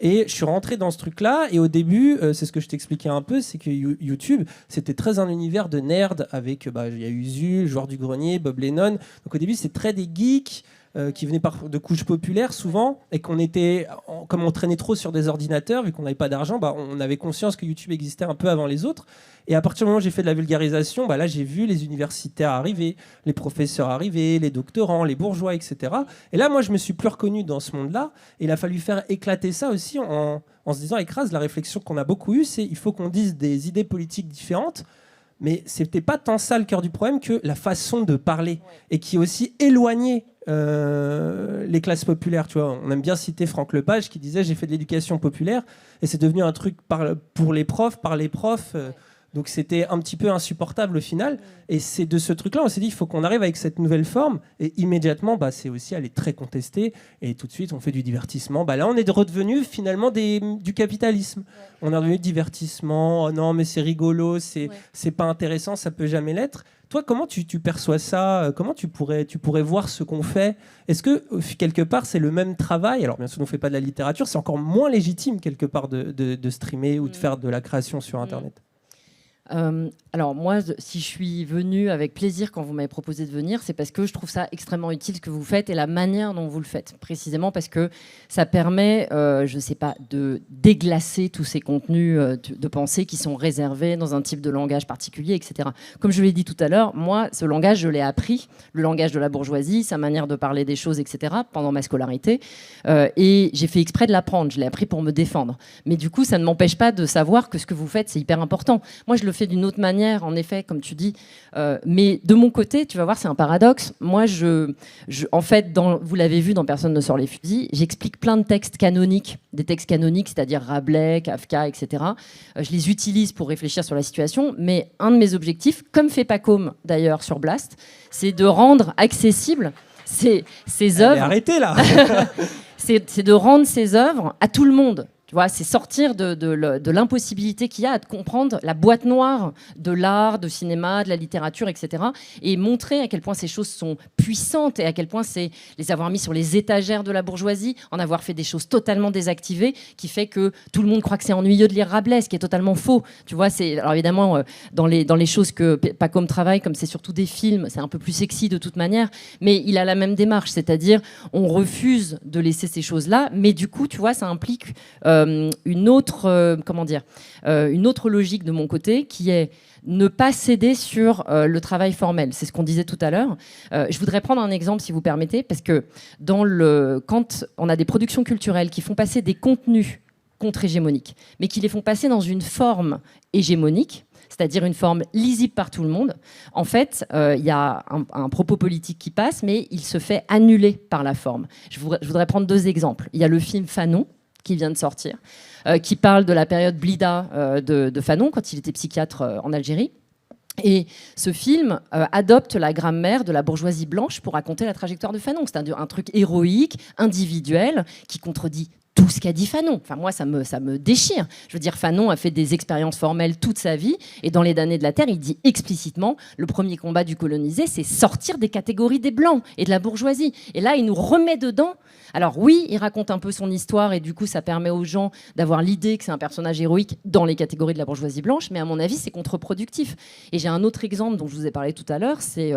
Et je suis rentré dans ce truc-là, et au début, c'est ce que je t'expliquais un peu, c'est que YouTube, c'était très un univers de nerd, avec, il y a Usul, Joueur du Grenier, Bob Lennon. Donc au début, c'est très des geeks qui venaient de couches populaires souvent, et comme on traînait trop sur des ordinateurs, vu qu'on n'avait pas d'argent, on avait conscience que YouTube existait un peu avant les autres. Et à partir du moment où j'ai fait de la vulgarisation, là j'ai vu les universitaires arriver, les professeurs arriver, les doctorants, les bourgeois, etc. Et là, moi, je me suis plus reconnu dans ce monde-là. Et il a fallu faire éclater ça aussi en se disant, écrase, la réflexion qu'on a beaucoup eue, c'est il faut qu'on dise des idées politiques différentes. Mais c'était pas tant ça le cœur du problème que la façon de parler, et qui aussi éloignait les classes populaires. Tu vois, on aime bien citer Franck Lepage qui disait j'ai fait de l'éducation populaire et c'est devenu un truc pour les profs, par les profs. Donc c'était un petit peu insupportable au final. Et c'est de ce truc-là, on s'est dit, il faut qu'on arrive avec cette nouvelle forme. Et immédiatement, c'est aussi, elle est très contestée. Et tout de suite, on fait du divertissement. Là, on est redevenu finalement du capitalisme. On est redevenu divertissement. Oh non, mais c'est rigolo, c'est pas intéressant, ça peut jamais l'être. Toi, comment tu perçois ça ? Comment tu pourrais voir ce qu'on fait ? Est-ce que, quelque part, c'est le même travail ? Alors, bien sûr, on ne fait pas de la littérature. C'est encore moins légitime, quelque part, de streamer ou de faire de la création sur Internet. Alors moi, si je suis venue avec plaisir quand vous m'avez proposé de venir, c'est parce que je trouve ça extrêmement utile ce que vous faites et la manière dont vous le faites, précisément parce que ça permet, je ne sais pas, de déglacer tous ces contenus de pensée qui sont réservés dans un type de langage particulier, etc. Comme je l'ai dit tout à l'heure, moi, ce langage, je l'ai appris, le langage de la bourgeoisie, sa manière de parler des choses, etc., pendant ma scolarité, et j'ai fait exprès de l'apprendre, je l'ai appris pour me défendre. Mais du coup, ça ne m'empêche pas de savoir que ce que vous faites, c'est hyper important. Moi, je le fais fait d'une autre manière, en effet, comme tu dis. Mais de mon côté, tu vas voir, c'est un paradoxe. Moi, en fait, vous l'avez vu dans Personne ne sort les fusils, j'explique plein de textes canoniques, des textes canoniques, c'est-à-dire Rabelais, Kafka, etc. Je les utilise pour réfléchir sur la situation, mais un de mes objectifs, comme fait Pacôme d'ailleurs sur Blast, c'est de rendre accessible ces œuvres. Arrêtez là. C'est de rendre ces œuvres à tout le monde. Tu vois, c'est sortir de l'impossibilité qu'il y a à comprendre la boîte noire de l'art, du cinéma, de la littérature, etc. Et montrer à quel point ces choses sont puissantes et à quel point c'est les avoir mis sur les étagères de la bourgeoisie, en avoir fait des choses totalement désactivées, qui fait que tout le monde croit que c'est ennuyeux de lire Rabelais, ce qui est totalement faux. Tu vois, alors évidemment, dans les choses que Pacôme travaille, comme c'est surtout des films, c'est un peu plus sexy de toute manière, mais il a la même démarche, c'est-à-dire on refuse de laisser ces choses-là, mais du coup, tu vois, ça implique une autre logique de mon côté qui est ne pas céder sur le travail formel. C'est ce qu'on disait tout à l'heure. Je voudrais prendre un exemple, si vous permettez, parce que quand on a des productions culturelles qui font passer des contenus contre-hégémoniques, mais qui les font passer dans une forme hégémonique, c'est-à-dire une forme lisible par tout le monde, en fait, il y a un propos politique qui passe, mais il se fait annuler par la forme. Je voudrais prendre 2 exemples. Il y a le film Fanon, qui vient de sortir, qui parle de la période Blida de Fanon, quand il était psychiatre en Algérie. Et ce film adopte la grammaire de la bourgeoisie blanche pour raconter la trajectoire de Fanon. C'est un truc héroïque, individuel, qui contredit tout ce qu'a dit Fanon. Enfin, moi, ça me déchire. Je veux dire, Fanon a fait des expériences formelles toute sa vie, et dans Les damnés de la terre, il dit explicitement le premier combat du colonisé, c'est sortir des catégories des blancs et de la bourgeoisie. Et là, il nous remet dedans. Alors oui, il raconte un peu son histoire, et du coup, ça permet aux gens d'avoir l'idée que c'est un personnage héroïque dans les catégories de la bourgeoisie blanche, mais à mon avis, c'est contre-productif. Et j'ai un autre exemple dont je vous ai parlé tout à l'heure, c'est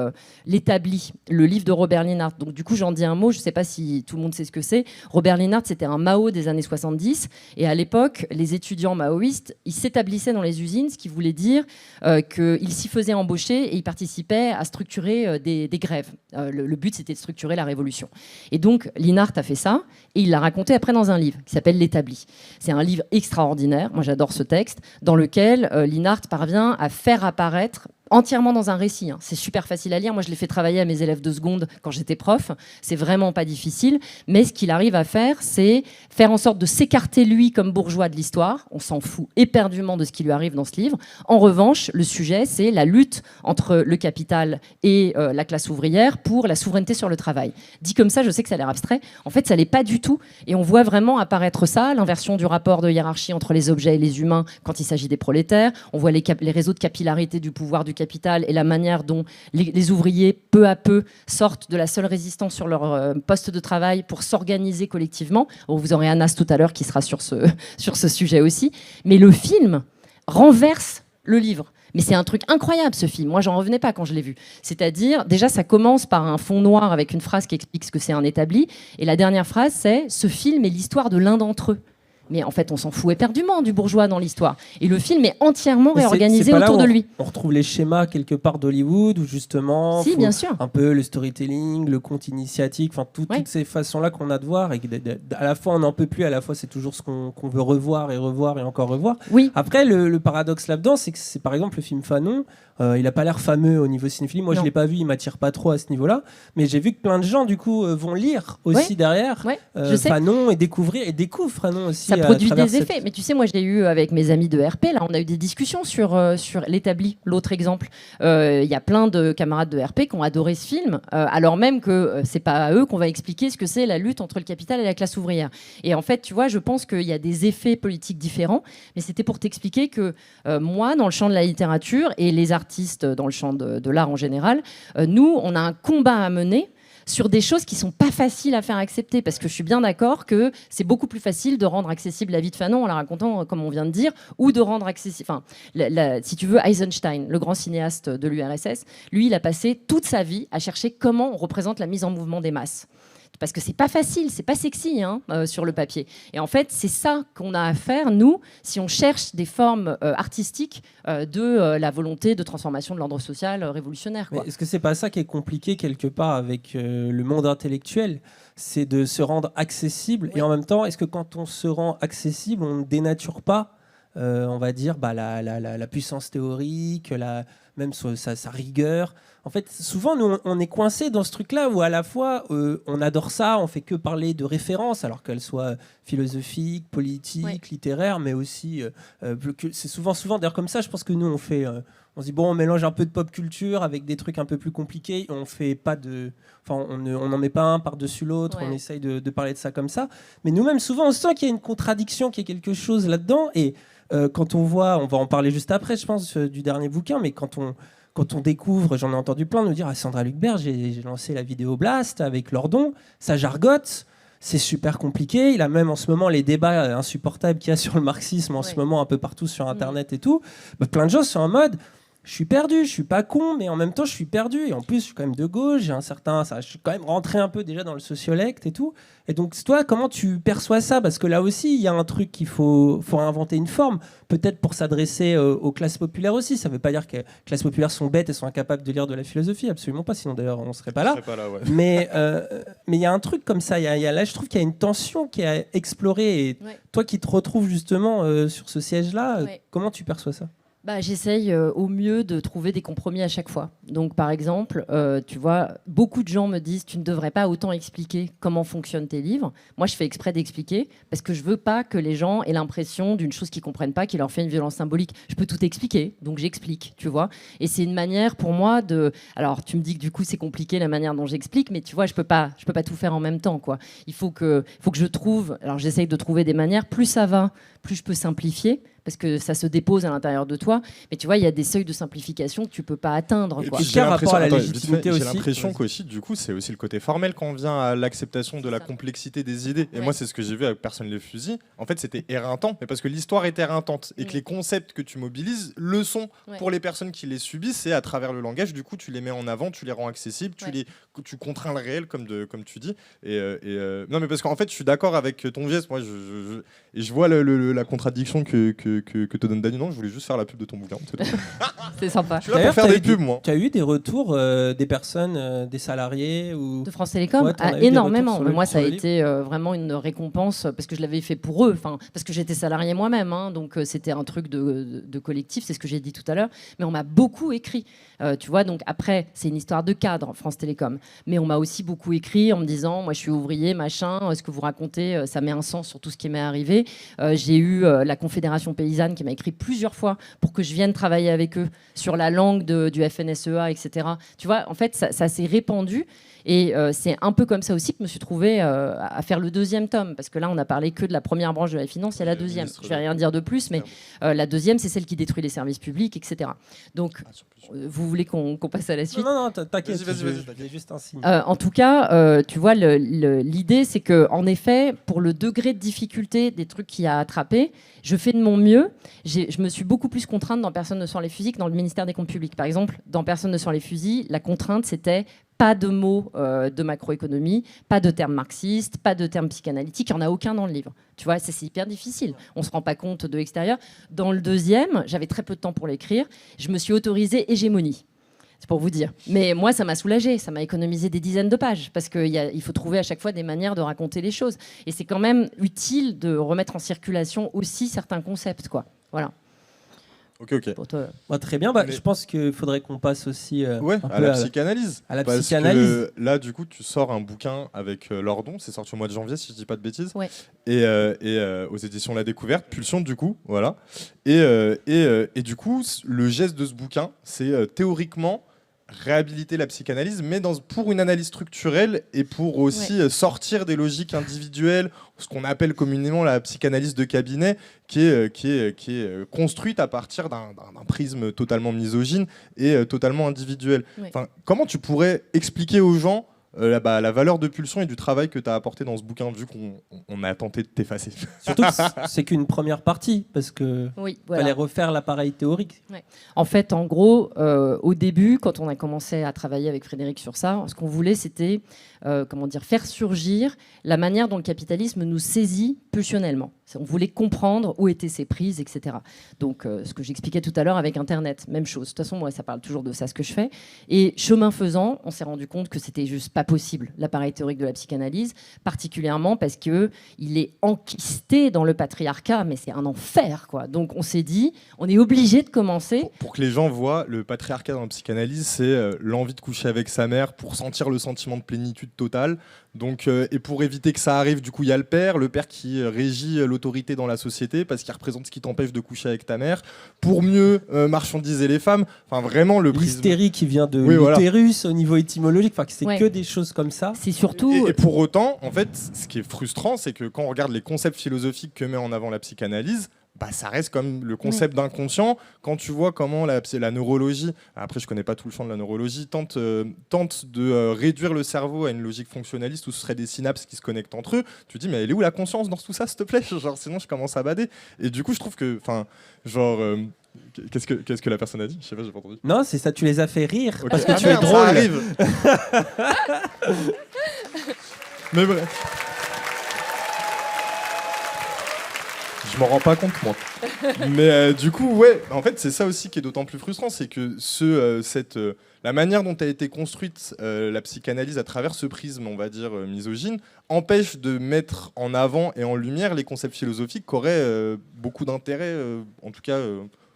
L'Établi, le livre de Robert Linhart. Donc du coup, j'en dis un mot, je ne sais pas si tout le monde sait ce que c'est. Robert Linhart, c'était un Mao des années 70, et à l'époque, les étudiants maoïstes, ils s'établissaient dans les usines, ce qui voulait dire qu'ils s'y faisaient embaucher et ils participaient à structurer des grèves. Le but, c'était de structurer la révolution. Et donc, Linhart a fait ça, et il l'a raconté après dans un livre qui s'appelle L'Établi. C'est un livre extraordinaire, moi j'adore ce texte, dans lequel Linhart parvient à faire apparaître entièrement dans un récit. C'est super facile à lire. Moi, je l'ai fait travailler à mes élèves de seconde quand j'étais prof. C'est vraiment pas difficile. Mais ce qu'il arrive à faire, c'est faire en sorte de s'écarter, lui, comme bourgeois de l'histoire. On s'en fout éperdument de ce qui lui arrive dans ce livre. En revanche, le sujet, c'est la lutte entre le capital et la classe ouvrière pour la souveraineté sur le travail. Dit comme ça, je sais que ça a l'air abstrait. En fait, ça l'est pas du tout. Et on voit vraiment apparaître ça, l'inversion du rapport de hiérarchie entre les objets et les humains quand il s'agit des prolétaires. On voit les réseaux de capillarité du pouvoir du capital et la manière dont les ouvriers, peu à peu, sortent de la seule résistance sur leur poste de travail pour s'organiser collectivement. Vous aurez Anas tout à l'heure qui sera sur ce sujet aussi. Mais le film renverse le livre. Mais c'est un truc incroyable, ce film. Moi, j'en revenais pas quand je l'ai vu. C'est-à-dire, déjà, ça commence par un fond noir avec une phrase qui explique ce que c'est un établi. Et la dernière phrase, c'est « Ce film est l'histoire de l'un d'entre eux ». Mais en fait, on s'en fout éperdument du bourgeois dans l'histoire. Et le film est entièrement réorganisé autour de lui. On retrouve les schémas quelque part d'Hollywood, où justement, bien sûr, un peu le storytelling, le conte initiatique, enfin toutes ces façons-là qu'on a de voir. Et à la fois, on n'en peut plus, à la fois, c'est toujours ce qu'on veut revoir et encore revoir. Oui. Après, le paradoxe là-dedans, c'est que c'est par exemple le film Fanon. Il n'a pas l'air fameux au niveau cinéphilie. Moi, je ne l'ai pas vu, il ne m'attire pas trop à ce niveau-là. Mais j'ai vu que plein de gens, du coup, vont lire aussi derrière Fanon et découvrent Fanon aussi. Ça produit des effets. Mais tu sais, moi, j'ai eu avec mes amis de RP, là, on a eu des discussions sur L'Établi, l'autre exemple. Il y a plein de camarades de RP qui ont adoré ce film, alors même que c'est pas à eux qu'on va expliquer ce que c'est la lutte entre le capital et la classe ouvrière. Et en fait, tu vois, je pense qu'il y a des effets politiques différents. Mais c'était pour t'expliquer que moi, dans le champ de la littérature et les artistes dans le champ de l'art en général, nous, on a un combat à mener sur des choses qui sont pas faciles à faire accepter, parce que je suis bien d'accord que c'est beaucoup plus facile de rendre accessible la vie de Fanon en la racontant comme on vient de dire, ou de rendre accessible, si tu veux, Eisenstein, le grand cinéaste de l'URSS, lui, il a passé toute sa vie à chercher comment on représente la mise en mouvement des masses. Parce que c'est pas facile, c'est pas sexy sur le papier. Et en fait, c'est ça qu'on a à faire, nous, si on cherche des formes artistiques de la volonté de transformation de l'ordre social révolutionnaire. Mais est-ce que c'est pas ça qui est compliqué quelque part avec le monde intellectuel ? C'est de se rendre accessible. Et en même temps, est-ce que quand on se rend accessible, on ne dénature pas on va dire, la puissance théorique, même sa rigueur. En fait, souvent, nous, on est coincé dans ce truc-là où à la fois, on adore ça, on fait que parler de références, alors qu'elles soient philosophiques, politiques, littéraires, mais aussi, c'est souvent d'ailleurs comme ça, je pense que nous, on se dit, bon, on mélange un peu de pop culture avec des trucs un peu plus compliqués, on fait pas on n'en met pas un par-dessus l'autre, on essaye de parler de ça comme ça. Mais nous-mêmes, souvent, on sent qu'il y a une contradiction, qu'il y a quelque chose là-dedans, et quand on va en parler juste après, je pense, du dernier bouquin, mais quand on découvre, j'en ai entendu plein nous dire, Sandra Lucbert, j'ai lancé la vidéo Blast avec Lordon, ça jargote, c'est super compliqué. Il a même en ce moment les débats insupportables qu'il y a sur le marxisme en ce moment un peu partout sur Internet et tout. Plein de gens sont en mode, je suis perdu, je suis pas con, mais en même temps je suis perdu. Et en plus, je suis quand même de gauche, je suis quand même rentré un peu déjà dans le sociolecte et tout. Et donc, toi, comment tu perçois ça? Parce que là aussi, il y a un truc qu'il faut inventer une forme, peut-être pour s'adresser aux classes populaires aussi. Ça veut pas dire que les classes populaires sont bêtes et sont incapables de lire de la philosophie, absolument pas, sinon d'ailleurs on serait pas là. Mais il y a un truc comme ça, là je trouve qu'il y a une tension qui a exploré. Et toi qui te retrouves justement sur ce siège-là, comment tu perçois ça? J'essaye au mieux de trouver des compromis à chaque fois. Donc, par exemple, tu vois, beaucoup de gens me disent tu ne devrais pas autant expliquer comment fonctionnent tes livres. Moi, je fais exprès d'expliquer parce que je veux pas que les gens aient l'impression d'une chose qu'ils comprennent pas, qui leur fait une violence symbolique. Je peux tout expliquer, donc j'explique, tu vois. Et c'est une manière pour moi de. Alors, tu me dis que du coup c'est compliqué la manière dont j'explique, mais tu vois, je peux pas tout faire en même temps, quoi. Il faut que je trouve. Alors, j'essaye de trouver des manières. Plus ça va, plus je peux simplifier, parce que ça se dépose à l'intérieur de toi. Mais tu vois, il y a des seuils de simplification que tu peux pas atteindre. Et quoi. puis, j'ai l'impression qu'aussi, du coup, c'est aussi le côté formel quand on vient à l'acceptation de la complexité des idées. Et moi, c'est ce que j'ai vu avec Personne les fusils. En fait, c'était éreintant, mais parce que l'histoire est éreintante et que les concepts que tu mobilises le sont pour les personnes qui les subissent. Et à travers le langage, du coup, tu les mets en avant, tu les rends accessibles, tu contrains le réel, comme tu dis. Non, mais parce qu'en fait, je suis d'accord avec ton geste. Moi, je vois la contradiction que te donne Dany. Non, je voulais juste faire la pub de ton bouquin. C'est sympa. Je suis là pour faire des pubs, moi. Tu as eu des retours des personnes, des salariés ou... De France Télécom, énormément. Mais moi, ça a été vraiment une récompense parce que je l'avais fait pour eux. Parce que j'étais salariée moi-même. Donc, c'était un truc de collectif. C'est ce que j'ai dit tout à l'heure. Mais on m'a beaucoup écrit. Tu vois, donc après, c'est une histoire de cadre, France Télécom. Mais on m'a aussi beaucoup écrit en me disant, moi, je suis ouvrier, machin. Ce que vous racontez, ça met un sens sur tout ce qui m'est arrivé. J'ai eu la Confédération paysanne qui m'a écrit plusieurs fois pour que je vienne travailler avec eux sur la langue du FNSEA, etc. Tu vois, en fait, ça s'est répandu. Et c'est un peu comme ça aussi que je me suis trouvée à faire le deuxième tome. Parce que là, on n'a parlé que de la première branche de la finance, il y a la deuxième. Je ne vais rien dire de plus, mais la deuxième, c'est celle qui détruit les services publics, etc. Donc, vous voulez qu'on passe à la suite? Non, t'inquiète, vas-y, juste un signe. En tout cas, tu vois, l'idée, c'est qu'en effet, pour le degré de difficulté des trucs qu'il y a à attraper, je fais de mon mieux. Je me suis beaucoup plus contrainte dans Personne ne sort les fusils que dans le ministère des Comptes publics. Par exemple, dans Personne ne sort les fusils, la contrainte, c'était pas de mots de macroéconomie, pas de termes marxistes, pas de termes psychanalytiques. Il n'y en a aucun dans le livre. Tu vois, c'est hyper difficile. On ne se rend pas compte de l'extérieur. Dans le deuxième, j'avais très peu de temps pour l'écrire. Je me suis autorisée hégémonie. C'est pour vous dire. Mais moi, ça m'a soulagée. Ça m'a économisé des dizaines de pages. Parce qu'il faut trouver à chaque fois des manières de raconter les choses. Et c'est quand même utile de remettre en circulation aussi certains concepts, quoi. Voilà. Ok. Très bien. Je pense qu'il faudrait qu'on passe aussi à la psychanalyse. Parce psychanalyse. Que là, du coup, tu sors un bouquin avec Lordon. C'est sorti au mois de janvier, si je dis pas de bêtises. Ouais. Et aux éditions La Découverte, Pulsion, du coup, voilà. Et du coup, le geste de ce bouquin, c'est théoriquement réhabiliter la psychanalyse, mais pour une analyse structurelle et pour aussi sortir des logiques individuelles, ce qu'on appelle communément la psychanalyse de cabinet, qui est construite à partir d'un prisme totalement misogyne et totalement individuel. Enfin, comment tu pourrais expliquer aux gens la valeur de Pulsion et du travail que tu as apporté dans ce bouquin, vu qu'on a tenté de t'effacer? Surtout que c'est qu'une première partie, parce qu'il fallait refaire l'appareil théorique. Ouais. En fait, en gros, au début, quand on a commencé à travailler avec Frédéric sur ça, ce qu'on voulait, c'était faire surgir la manière dont le capitalisme nous saisit pulsionnellement. On voulait comprendre où étaient ses prises, etc. Donc, ce que j'expliquais tout à l'heure avec Internet, même chose. De toute façon, moi, ça parle toujours de ça, ce que je fais. Et chemin faisant, on s'est rendu compte que c'était juste pas possible, l'appareil théorique de la psychanalyse, particulièrement parce qu'il est enquisté dans le patriarcat, mais c'est un enfer, quoi. Donc, on s'est dit, on est obligé de commencer. Pour que les gens voient, le patriarcat dans la psychanalyse, c'est l'envie de coucher avec sa mère pour sentir le sentiment de plénitude totale. Donc, et pour éviter que ça arrive, du coup, il y a le père qui régit l'autorité dans la société parce qu'il représente ce qui t'empêche de coucher avec ta mère, pour mieux marchandiser les femmes. Enfin, vraiment, l'hystérie qui vient de l'utérus au niveau étymologique, enfin, c'est que des choses comme ça. C'est surtout... Et pour autant, en fait, ce qui est frustrant, c'est que quand on regarde les concepts philosophiques que met en avant la psychanalyse, ça reste comme le concept d'inconscient. Quand tu vois comment la neurologie, après je connais pas tout le champ de la neurologie, tente de réduire le cerveau à une logique fonctionnaliste où ce serait des synapses qui se connectent entre eux, tu te dis mais elle est où la conscience dans tout ça, s'il te plaît, genre, sinon je commence à bader. Et du coup je trouve que, qu'est-ce que la personne a dit? Je sais pas, j'ai pas entendu. Non, c'est ça, tu les as fait rire, okay. Parce que tu es drôle. Ça arrive. Mais bref. Je m'en rends pas compte, moi. Mais du coup, ouais, en fait, c'est ça aussi qui est d'autant plus frustrant, c'est que la manière dont a été construite la psychanalyse à travers ce prisme, on va dire, misogyne, empêche de mettre en avant et en lumière les concepts philosophiques qui auraient beaucoup d'intérêt, en tout cas...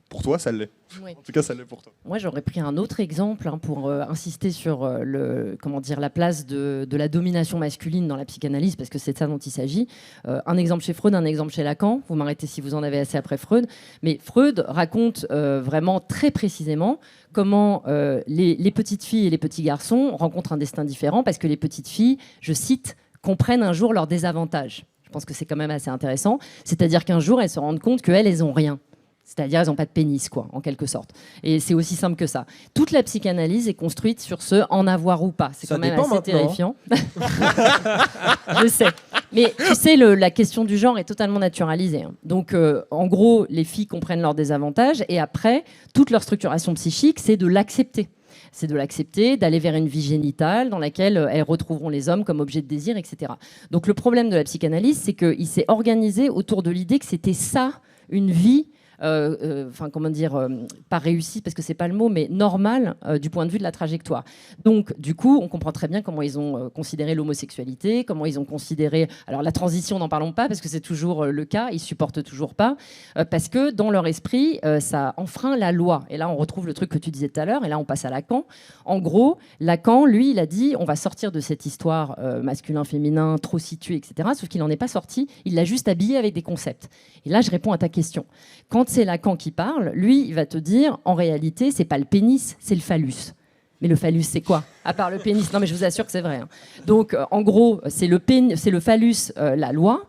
Pour toi, ça l'est. Oui. En tout cas, ça l'est pour toi. Moi, j'aurais pris un autre exemple pour insister sur la place de la domination masculine dans la psychanalyse, parce que c'est de ça dont il s'agit. Un exemple chez Freud, un exemple chez Lacan. Vous m'arrêtez si vous en avez assez après Freud. Mais Freud raconte vraiment très précisément comment les petites filles et les petits garçons rencontrent un destin différent, parce que les petites filles, je cite, comprennent un jour leurs désavantages. Je pense que c'est quand même assez intéressant. C'est-à-dire qu'un jour, elles se rendent compte qu'elles, elles n'ont rien. C'est-à-dire, elles n'ont pas de pénis, quoi, en quelque sorte. Et c'est aussi simple que ça. Toute la psychanalyse est construite sur ce en avoir ou pas. C'est quand même assez terrifiant. Je sais. Mais tu sais, la question du genre est totalement naturalisée. Hein. Donc, en gros, les filles comprennent leurs désavantages. Et après, toute leur structuration psychique, c'est de l'accepter. C'est de l'accepter, d'aller vers une vie génitale dans laquelle elles retrouveront les hommes comme objet de désir, etc. Donc, le problème de la psychanalyse, c'est qu'il s'est organisé autour de l'idée que c'était ça, une vie... pas réussi parce que c'est pas le mot, mais normal du point de vue de la trajectoire. Donc, du coup, on comprend très bien comment ils ont considéré l'homosexualité, comment ils ont considéré... Alors, la transition, n'en parlons pas, parce que c'est toujours le cas, ils supportent toujours pas, parce que dans leur esprit, ça enfreint la loi. Et là, on retrouve le truc que tu disais tout à l'heure, et là, on passe à Lacan. En gros, Lacan, lui, il a dit, on va sortir de cette histoire masculin-féminin, trop située, etc., sauf qu'il n'en est pas sorti, il l'a juste habillé avec des concepts. Et là, je réponds à ta question. Quand c'est Lacan qui parle, lui, il va te dire, en réalité, c'est pas le pénis, c'est le phallus. Mais le phallus, c'est quoi? À part le pénis. Non, mais je vous assure que c'est vrai. Hein. Donc, en gros, c'est le phallus, la loi,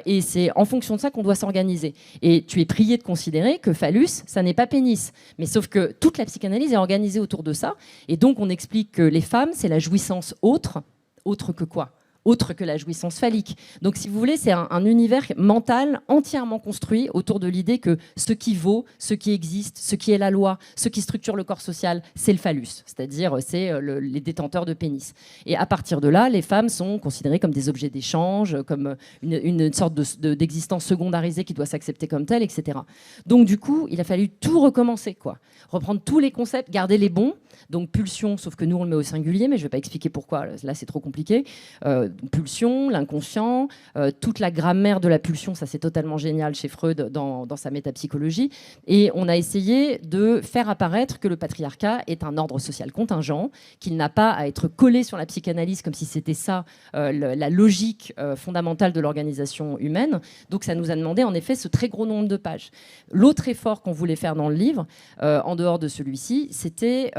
et c'est en fonction de ça qu'on doit s'organiser. Et tu es prié de considérer que phallus, ça n'est pas pénis. Mais sauf que toute la psychanalyse est organisée autour de ça, et donc on explique que les femmes, c'est la jouissance autre que quoi? Autre que la jouissance phallique. Donc, si vous voulez, c'est un univers mental entièrement construit autour de l'idée que ce qui vaut, ce qui existe, ce qui est la loi, ce qui structure le corps social, c'est le phallus, c'est-à-dire c'est les détenteurs de pénis. Et à partir de là, les femmes sont considérées comme des objets d'échange, comme une sorte d'existence secondarisée qui doit s'accepter comme telle, etc. Donc, du coup, il a fallu tout recommencer, quoi. Reprendre tous les concepts, garder les bons. Donc, pulsion, sauf que nous, on le met au singulier, mais je ne vais pas expliquer pourquoi. Là, c'est trop compliqué. Pulsion, l'inconscient, toute la grammaire de la pulsion, ça c'est totalement génial chez Freud dans sa métapsychologie. Et on a essayé de faire apparaître que le patriarcat est un ordre social contingent, qu'il n'a pas à être collé sur la psychanalyse comme si c'était ça la logique fondamentale de l'organisation humaine. Donc ça nous a demandé en effet ce très gros nombre de pages. L'autre effort qu'on voulait faire dans le livre, en dehors de celui-ci, c'était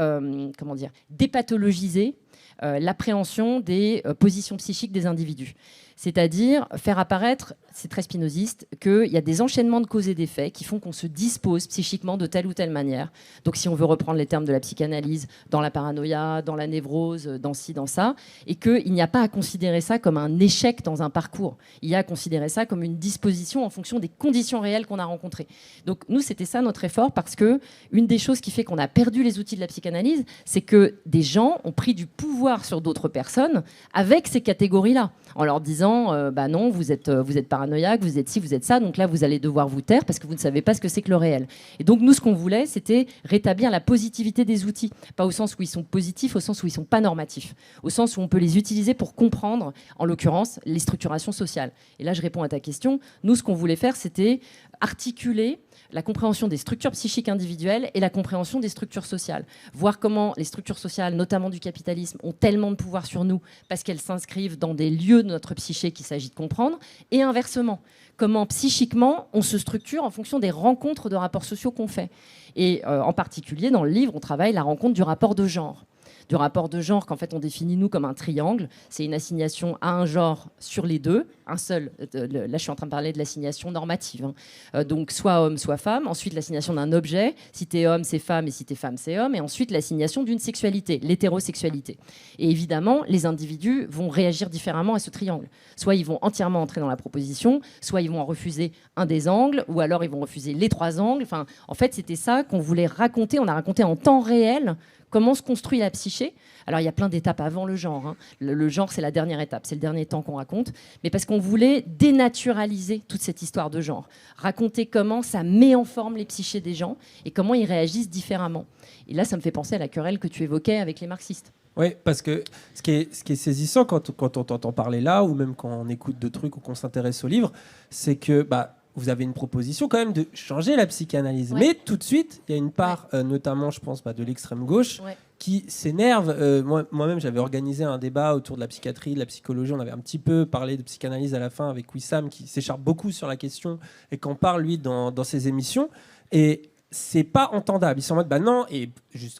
dépathologiser l'appréhension des positions psychiques des individus. C'est-à-dire faire apparaître, c'est très spinoziste, qu'il y a des enchaînements de causes et d'effets qui font qu'on se dispose psychiquement de telle ou telle manière. Donc si on veut reprendre les termes de la psychanalyse, dans la paranoïa, dans la névrose, dans ci, dans ça, et qu'il n'y a pas à considérer ça comme un échec dans un parcours. Il y a à considérer ça comme une disposition en fonction des conditions réelles qu'on a rencontrées. Donc nous, c'était ça notre effort, parce que une des choses qui fait qu'on a perdu les outils de la psychanalyse, c'est que des gens ont pris du pouvoir sur d'autres personnes avec ces catégories-là, en leur disant bah non, vous êtes paranoïaque, vous êtes ci, vous êtes ça, donc là vous allez devoir vous taire parce que vous ne savez pas ce que c'est que le réel. Et donc nous, ce qu'on voulait, c'était rétablir la positivité des outils, pas au sens où ils sont positifs, au sens où ils sont pas normatifs, au sens où on peut les utiliser pour comprendre, en l'occurrence, les structurations sociales. Et là, je réponds à ta question. Nous, ce qu'on voulait faire, c'était articuler la compréhension des structures psychiques individuelles et la compréhension des structures sociales. Voir comment les structures sociales, notamment du capitalisme, ont tellement de pouvoir sur nous parce qu'elles s'inscrivent dans des lieux de notre psyché qu'il s'agit de comprendre, et inversement, comment psychiquement on se structure en fonction des rencontres de rapports sociaux qu'on fait. Et en particulier, dans le livre, on travaille la rencontre du rapport de genre. Du rapport de genre qu'en fait on définit nous comme un triangle. C'est une assignation à un genre sur les deux, un seul. Là je suis en train de parler de l'assignation normative, hein. Donc soit homme, soit femme. Ensuite l'assignation d'un objet. Si t'es homme, c'est femme, et si t'es femme, c'est homme. Et ensuite l'assignation d'une sexualité, l'hétérosexualité. Et évidemment, les individus vont réagir différemment à ce triangle. Soit ils vont entièrement entrer dans la proposition, soit ils vont en refuser un des angles, ou alors ils vont refuser les trois angles. Enfin, en fait, c'était ça qu'on voulait raconter. On a raconté en temps réel comment se construit la psyché. Alors, il y a plein d'étapes avant le genre, hein. Le genre, c'est la dernière étape, c'est le dernier temps qu'on raconte. Mais parce qu'on voulait dénaturaliser toute cette histoire de genre. Raconter comment ça met en forme les psychés des gens et comment ils réagissent différemment. Et là, ça me fait penser à la querelle que tu évoquais avec les marxistes. Oui, parce que ce qui est saisissant quand on t'entend parler là, ou même quand on écoute de trucs ou qu'on s'intéresse au livre, c'est que vous avez une proposition quand même de changer la psychanalyse. Ouais. Mais tout de suite, il y a une part, notamment, je pense, de l'extrême gauche, qui s'énerve. Moi-même, j'avais organisé un débat autour de la psychiatrie, de la psychologie. On avait un petit peu parlé de psychanalyse à la fin avec Wissam, qui s'écharpe beaucoup sur la question et qu'en parle, lui, dans ses émissions. Et c'est pas entendable. Ils sont en mode, non, et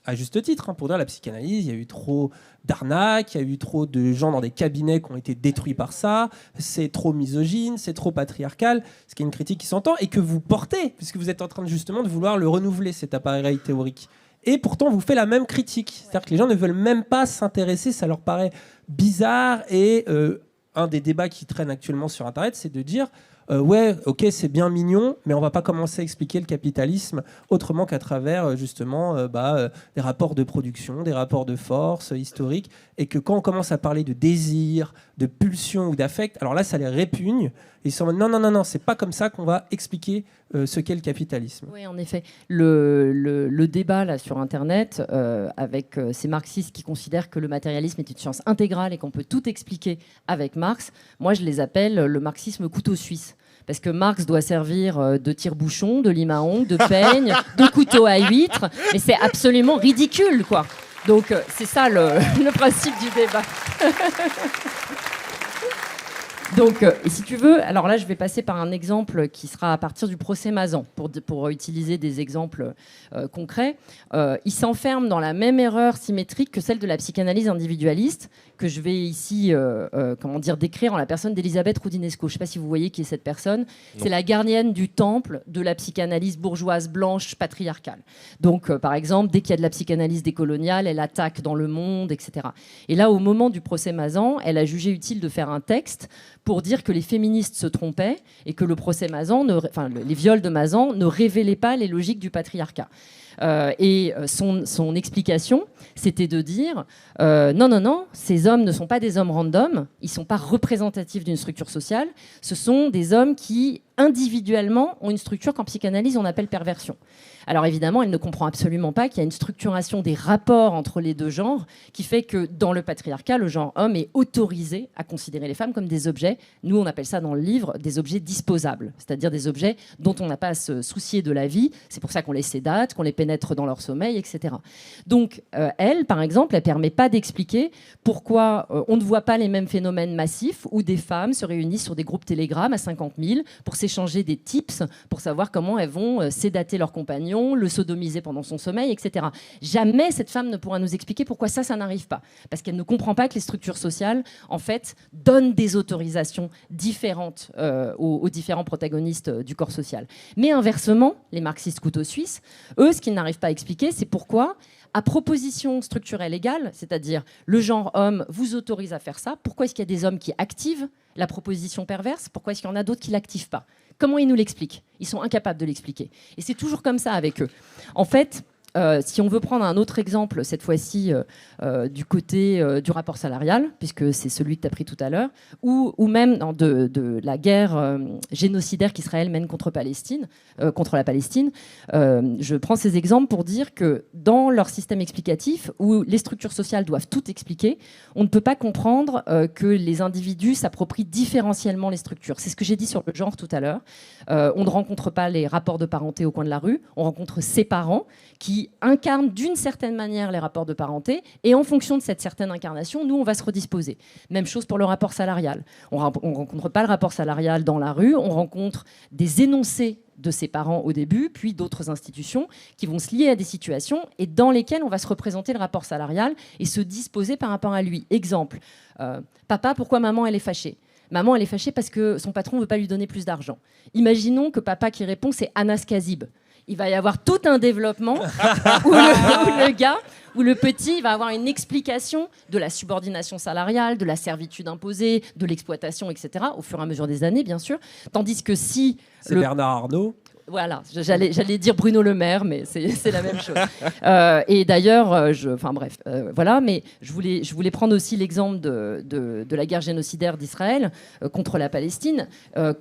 à juste titre, pour dire la psychanalyse, il y a eu trop d'arnaques, il y a eu trop de gens dans des cabinets qui ont été détruits par ça, c'est trop misogyne, c'est trop patriarcal, ce qui est une critique qui s'entend et que vous portez, puisque vous êtes en train justement de vouloir le renouveler, cet appareil théorique. Et pourtant, vous faites la même critique. C'est-à-dire que les gens ne veulent même pas s'intéresser, ça leur paraît bizarre. Et un des débats qui traîne actuellement sur Internet, c'est de dire ouais, ok, c'est bien mignon, mais on va pas commencer à expliquer le capitalisme autrement qu'à travers justement des rapports de production, des rapports de force historiques, et que quand on commence à parler de désir, de pulsion ou d'affect, alors là, ça les répugne. Ils sont en mode non, c'est pas comme ça qu'on va expliquer ce qu'est le capitalisme. Oui, en effet. Le débat là, sur Internet, avec ces marxistes qui considèrent que le matérialisme est une science intégrale et qu'on peut tout expliquer avec Marx, moi je les appelle le marxisme couteau suisse. Parce que Marx doit servir de tire-bouchon, de lime à ongles, de peigne, de couteau à huître, mais c'est absolument ridicule, quoi. Donc c'est ça le principe du débat. Donc, et si tu veux, alors là, je vais passer par un exemple qui sera à partir du procès Mazan, pour utiliser des exemples concrets. Il s'enferme dans la même erreur symétrique que celle de la psychanalyse individualiste, que je vais ici décrire en la personne d'Elisabeth Roudinesco. Je ne sais pas si vous voyez qui est cette personne. Non. C'est la gardienne du temple de la psychanalyse bourgeoise, blanche, patriarcale. Donc, par exemple, dès qu'il y a de la psychanalyse décoloniale, elle attaque dans Le Monde, etc. Et là, au moment du procès Mazan, elle a jugé utile de faire un texte pour dire que les féministes se trompaient et que le procès Mazan, les viols de Mazan ne révélaient pas les logiques du patriarcat. Son explication, c'était de dire non, ces hommes ne sont pas des hommes random, ils ne sont pas représentatifs d'une structure sociale, ce sont des hommes qui, individuellement, ont une structure qu'en psychanalyse on appelle perversion. Alors évidemment, elle ne comprend absolument pas qu'il y a une structuration des rapports entre les deux genres qui fait que dans le patriarcat, le genre homme est autorisé à considérer les femmes comme des objets. Nous, on appelle ça dans le livre des objets disposables, c'est-à-dire des objets dont on n'a pas à se soucier de la vie. C'est pour ça qu'on les sédate, qu'on les pénètre dans leur sommeil, etc. Donc elle, par exemple, elle ne permet pas d'expliquer pourquoi on ne voit pas les mêmes phénomènes massifs où des femmes se réunissent sur des groupes Telegram à 50 000 pour s'échanger des tips pour savoir comment elles vont sédater leur compagnon, le sodomiser pendant son sommeil, etc. Jamais cette femme ne pourra nous expliquer pourquoi ça n'arrive pas. Parce qu'elle ne comprend pas que les structures sociales, en fait, donnent des autorisations différentes aux différents protagonistes du corps social. Mais inversement, les marxistes couteaux suisses, eux, ce qu'ils n'arrivent pas à expliquer, c'est pourquoi, à proposition structurelle égale, c'est-à-dire le genre homme vous autorise à faire ça, pourquoi est-ce qu'il y a des hommes qui activent la proposition perverse, pourquoi est-ce qu'il y en a d'autres qui ne l'activent pas? Comment ils nous l'expliquent? Ils sont incapables de l'expliquer. Et c'est toujours comme ça avec eux. En fait, si on veut prendre un autre exemple, cette fois-ci du côté du rapport salarial, puisque c'est celui que tu as pris tout à l'heure, ou même de la guerre génocidaire qu'Israël mène contre la Palestine, je prends ces exemples pour dire que dans leur système explicatif, où les structures sociales doivent tout expliquer, on ne peut pas comprendre que les individus s'approprient différentiellement les structures. C'est ce que j'ai dit sur le genre tout à l'heure. On ne rencontre pas les rapports de parenté au coin de la rue, on rencontre ses parents qui incarnent d'une certaine manière les rapports de parenté, et en fonction de cette certaine incarnation, nous, on va se redisposer. Même chose pour le rapport salarial. On ne rencontre pas le rapport salarial dans la rue, on rencontre des énoncés de ses parents au début, puis d'autres institutions qui vont se lier à des situations et dans lesquelles on va se représenter le rapport salarial et se disposer par rapport à lui. Exemple, papa, pourquoi maman, elle est fâchée? Maman, elle est fâchée parce que son patron ne veut pas lui donner plus d'argent. Imaginons que papa qui répond, c'est Anas Kazib. Il va y avoir tout un développement où le gars, où le petit va avoir une explication de la subordination salariale, de la servitude imposée, de l'exploitation, etc., au fur et à mesure des années, bien sûr. Tandis que si... C'est Bernard Arnault. Voilà, j'allais dire Bruno Le Maire, mais c'est la même chose. Et d'ailleurs, voilà, mais je voulais prendre aussi l'exemple de la guerre génocidaire d'Israël contre la Palestine.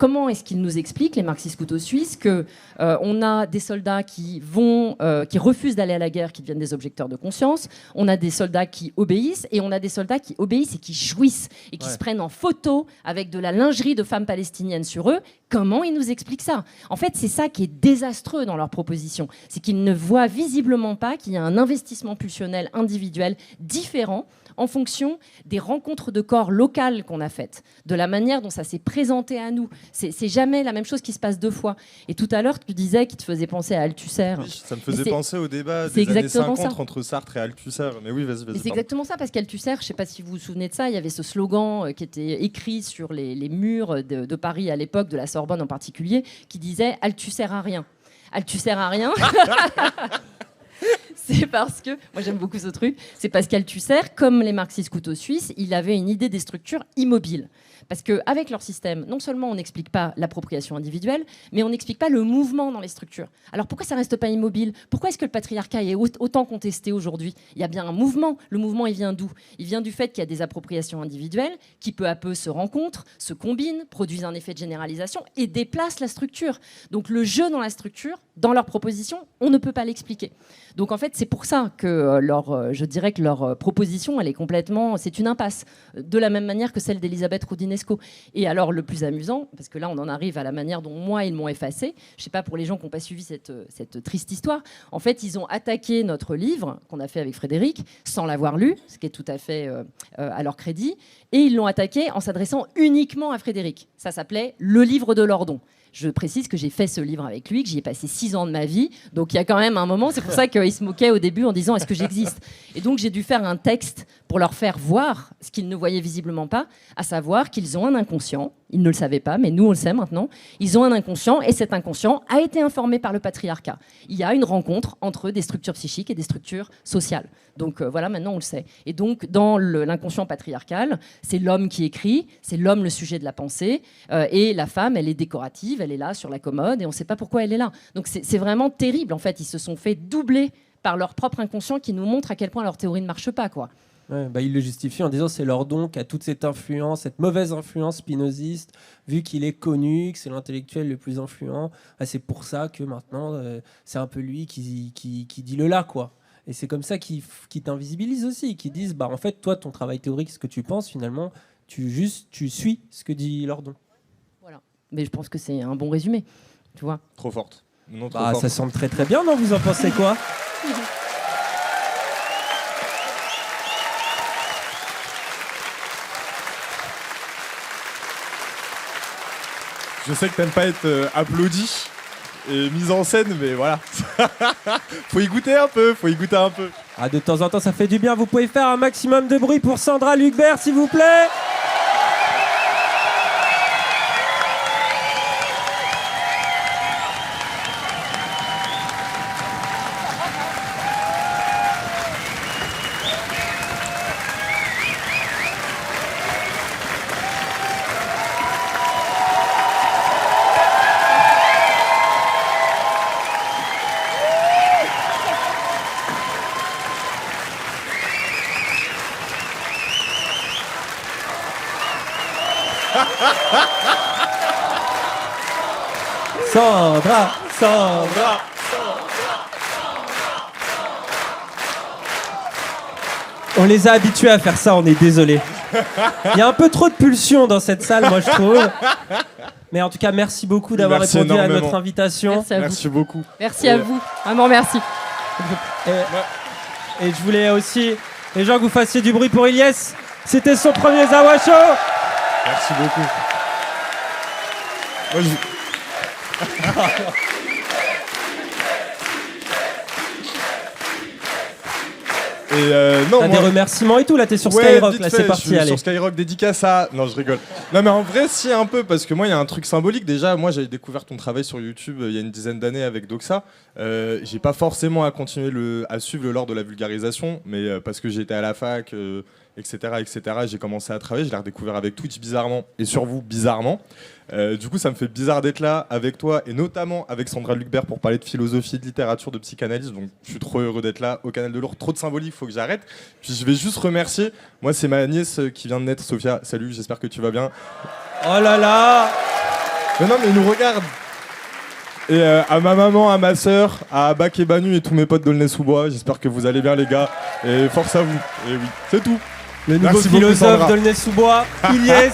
Comment est-ce qu'ils nous expliquent, les marxistes couteaux suisses, qu'on a des soldats qui refusent d'aller à la guerre, qui deviennent des objecteurs de conscience, on a des soldats qui obéissent, et on a des soldats qui obéissent et qui jouissent, et qui se prennent en photo avec de la lingerie de femmes palestiniennes sur eux. Comment ils nous expliquent ça? En fait, c'est ça qui est désastreux dans leur proposition. C'est qu'ils ne voient visiblement pas qu'il y a un investissement pulsionnel individuel différent en fonction des rencontres de corps locales qu'on a faites, de la manière dont ça s'est présenté à nous. C'est jamais la même chose qui se passe deux fois. Et tout à l'heure, tu disais qu'il te faisait penser à Althusser. Oui, ça me faisait penser au débat des années 50 entre Sartre et Althusser. Mais oui, vas-y. C'est exactement ça, parce qu'Althusser, je ne sais pas si vous vous souvenez de ça, il y avait ce slogan qui était écrit sur les murs de Paris à l'époque, de la Sorbonne en particulier, qui disait « Althusser à rien ». Althusser à rien. C'est parce que, moi j'aime beaucoup ce truc, c'est parce qu'Althusser, comme les marxistes couteaux suisses, il avait une idée des structures immobiles. Parce qu'avec leur système, non seulement on n'explique pas l'appropriation individuelle, mais on n'explique pas le mouvement dans les structures. Alors pourquoi ça ne reste pas immobile? Pourquoi est-ce que le patriarcat est autant contesté aujourd'hui? Il y a bien un mouvement. Le mouvement, il vient d'où? Il vient du fait qu'il y a des appropriations individuelles qui peu à peu se rencontrent, se combinent, produisent un effet de généralisation et déplacent la structure. Donc le jeu dans la structure, dans leur proposition, on ne peut pas l'expliquer. Donc en fait, c'est pour ça que je dirais que leur proposition, elle est complètement... C'est une impasse, de la même manière que celle d'Elisabeth Roudinesco. Et alors, le plus amusant, parce que là, on en arrive à la manière dont moi, ils m'ont effacé, je ne sais pas pour les gens qui n'ont pas suivi cette triste histoire, en fait, ils ont attaqué notre livre qu'on a fait avec Frédéric, sans l'avoir lu, ce qui est tout à fait à leur crédit, et ils l'ont attaqué en s'adressant uniquement à Frédéric. Ça s'appelait « Le livre de Lordon ». Je précise que j'ai fait ce livre avec lui, que j'y ai passé 6 ans de ma vie. Donc il y a quand même un moment, c'est pour ça qu'il se moquait au début en disant « Est-ce que j'existe ?» Et donc j'ai dû faire un texte pour leur faire voir ce qu'ils ne voyaient visiblement pas, à savoir qu'ils ont un inconscient. Ils ne le savaient pas, mais nous on le sait maintenant. Ils ont un inconscient et cet inconscient a été informé par le patriarcat. Il y a une rencontre entre des structures psychiques et des structures sociales. Donc voilà, maintenant on le sait. Et donc dans l'inconscient patriarcal, c'est l'homme qui écrit, c'est l'homme le sujet de la pensée, et la femme, elle est décorative, elle est là sur la commode et on ne sait pas pourquoi elle est là. Donc c'est vraiment terrible. En fait, ils se sont fait doubler par leur propre inconscient qui nous montre à quel point leur théorie ne marche pas, quoi. Ouais, il le justifie en disant c'est Lordon qui a toute cette influence, cette mauvaise influence spinoziste, vu qu'il est connu, que c'est l'intellectuel le plus influent. C'est pour ça que maintenant, c'est un peu lui qui dit le là, quoi. Et c'est comme ça qu'ils t'invisibilisent aussi, qui disent en fait, toi, ton travail théorique, ce que tu penses, finalement, tu suis ce que dit Lordon. Voilà. Mais je pense que c'est un bon résumé, tu vois. Trop forte. Non, trop forte. Ça semble très très bien, non? Vous en pensez quoi? Je sais que t'aimes pas être applaudi et mise en scène, mais voilà. Faut y goûter un peu, Ah, de temps en temps, ça fait du bien. Vous pouvez faire un maximum de bruit pour Sandra Lucbert, s'il vous plaît. Sandra. On les a habitués à faire ça, on est désolé. Il y a un peu trop de pulsion dans cette salle, moi je trouve. Mais en tout cas, merci beaucoup d'avoir répondu à notre invitation. Merci beaucoup. Merci à vous. Vraiment merci. Et je voulais aussi, les gens, que vous fassiez du bruit pour Ilyes. C'était son premier Zawa Show. Merci beaucoup. Moi, non, t'as des remerciements et tout, là t'es sur Skyrock, là c'est parti, allez. Sur Skyrock, dédicace à... Non, je rigole. Non mais en vrai, si, un peu, parce que moi il y a un truc symbolique. Déjà, moi j'avais découvert ton travail sur YouTube il y a une dizaine d'années avec Doxa. J'ai pas forcément à continuer à suivre le lore de la vulgarisation, mais parce que j'étais à la fac, etc. J'ai commencé à travailler, je l'ai redécouvert avec Twitch bizarrement, et sur vous bizarrement. Du coup, ça me fait bizarre d'être là avec toi et notamment avec Sandra Lucbert pour parler de philosophie, de littérature, de psychanalyse. Donc, je suis trop heureux d'être là au Canal de l'Ourcq. Trop de symbolique, faut que j'arrête. Puis, je vais juste remercier. Moi, c'est ma nièce qui vient de naître, Sophia. Salut, j'espère que tu vas bien. Oh là là! Mais non, mais il nous regarde. Et à ma maman, à ma sœur, à Abak et Banu et tous mes potes d'Aulnay-sous-Bois. J'espère que vous allez bien, les gars. Et force à vous. Et oui, c'est tout. Le nouveau philosophe d'Aulnay-sous-Bois, Ilyes.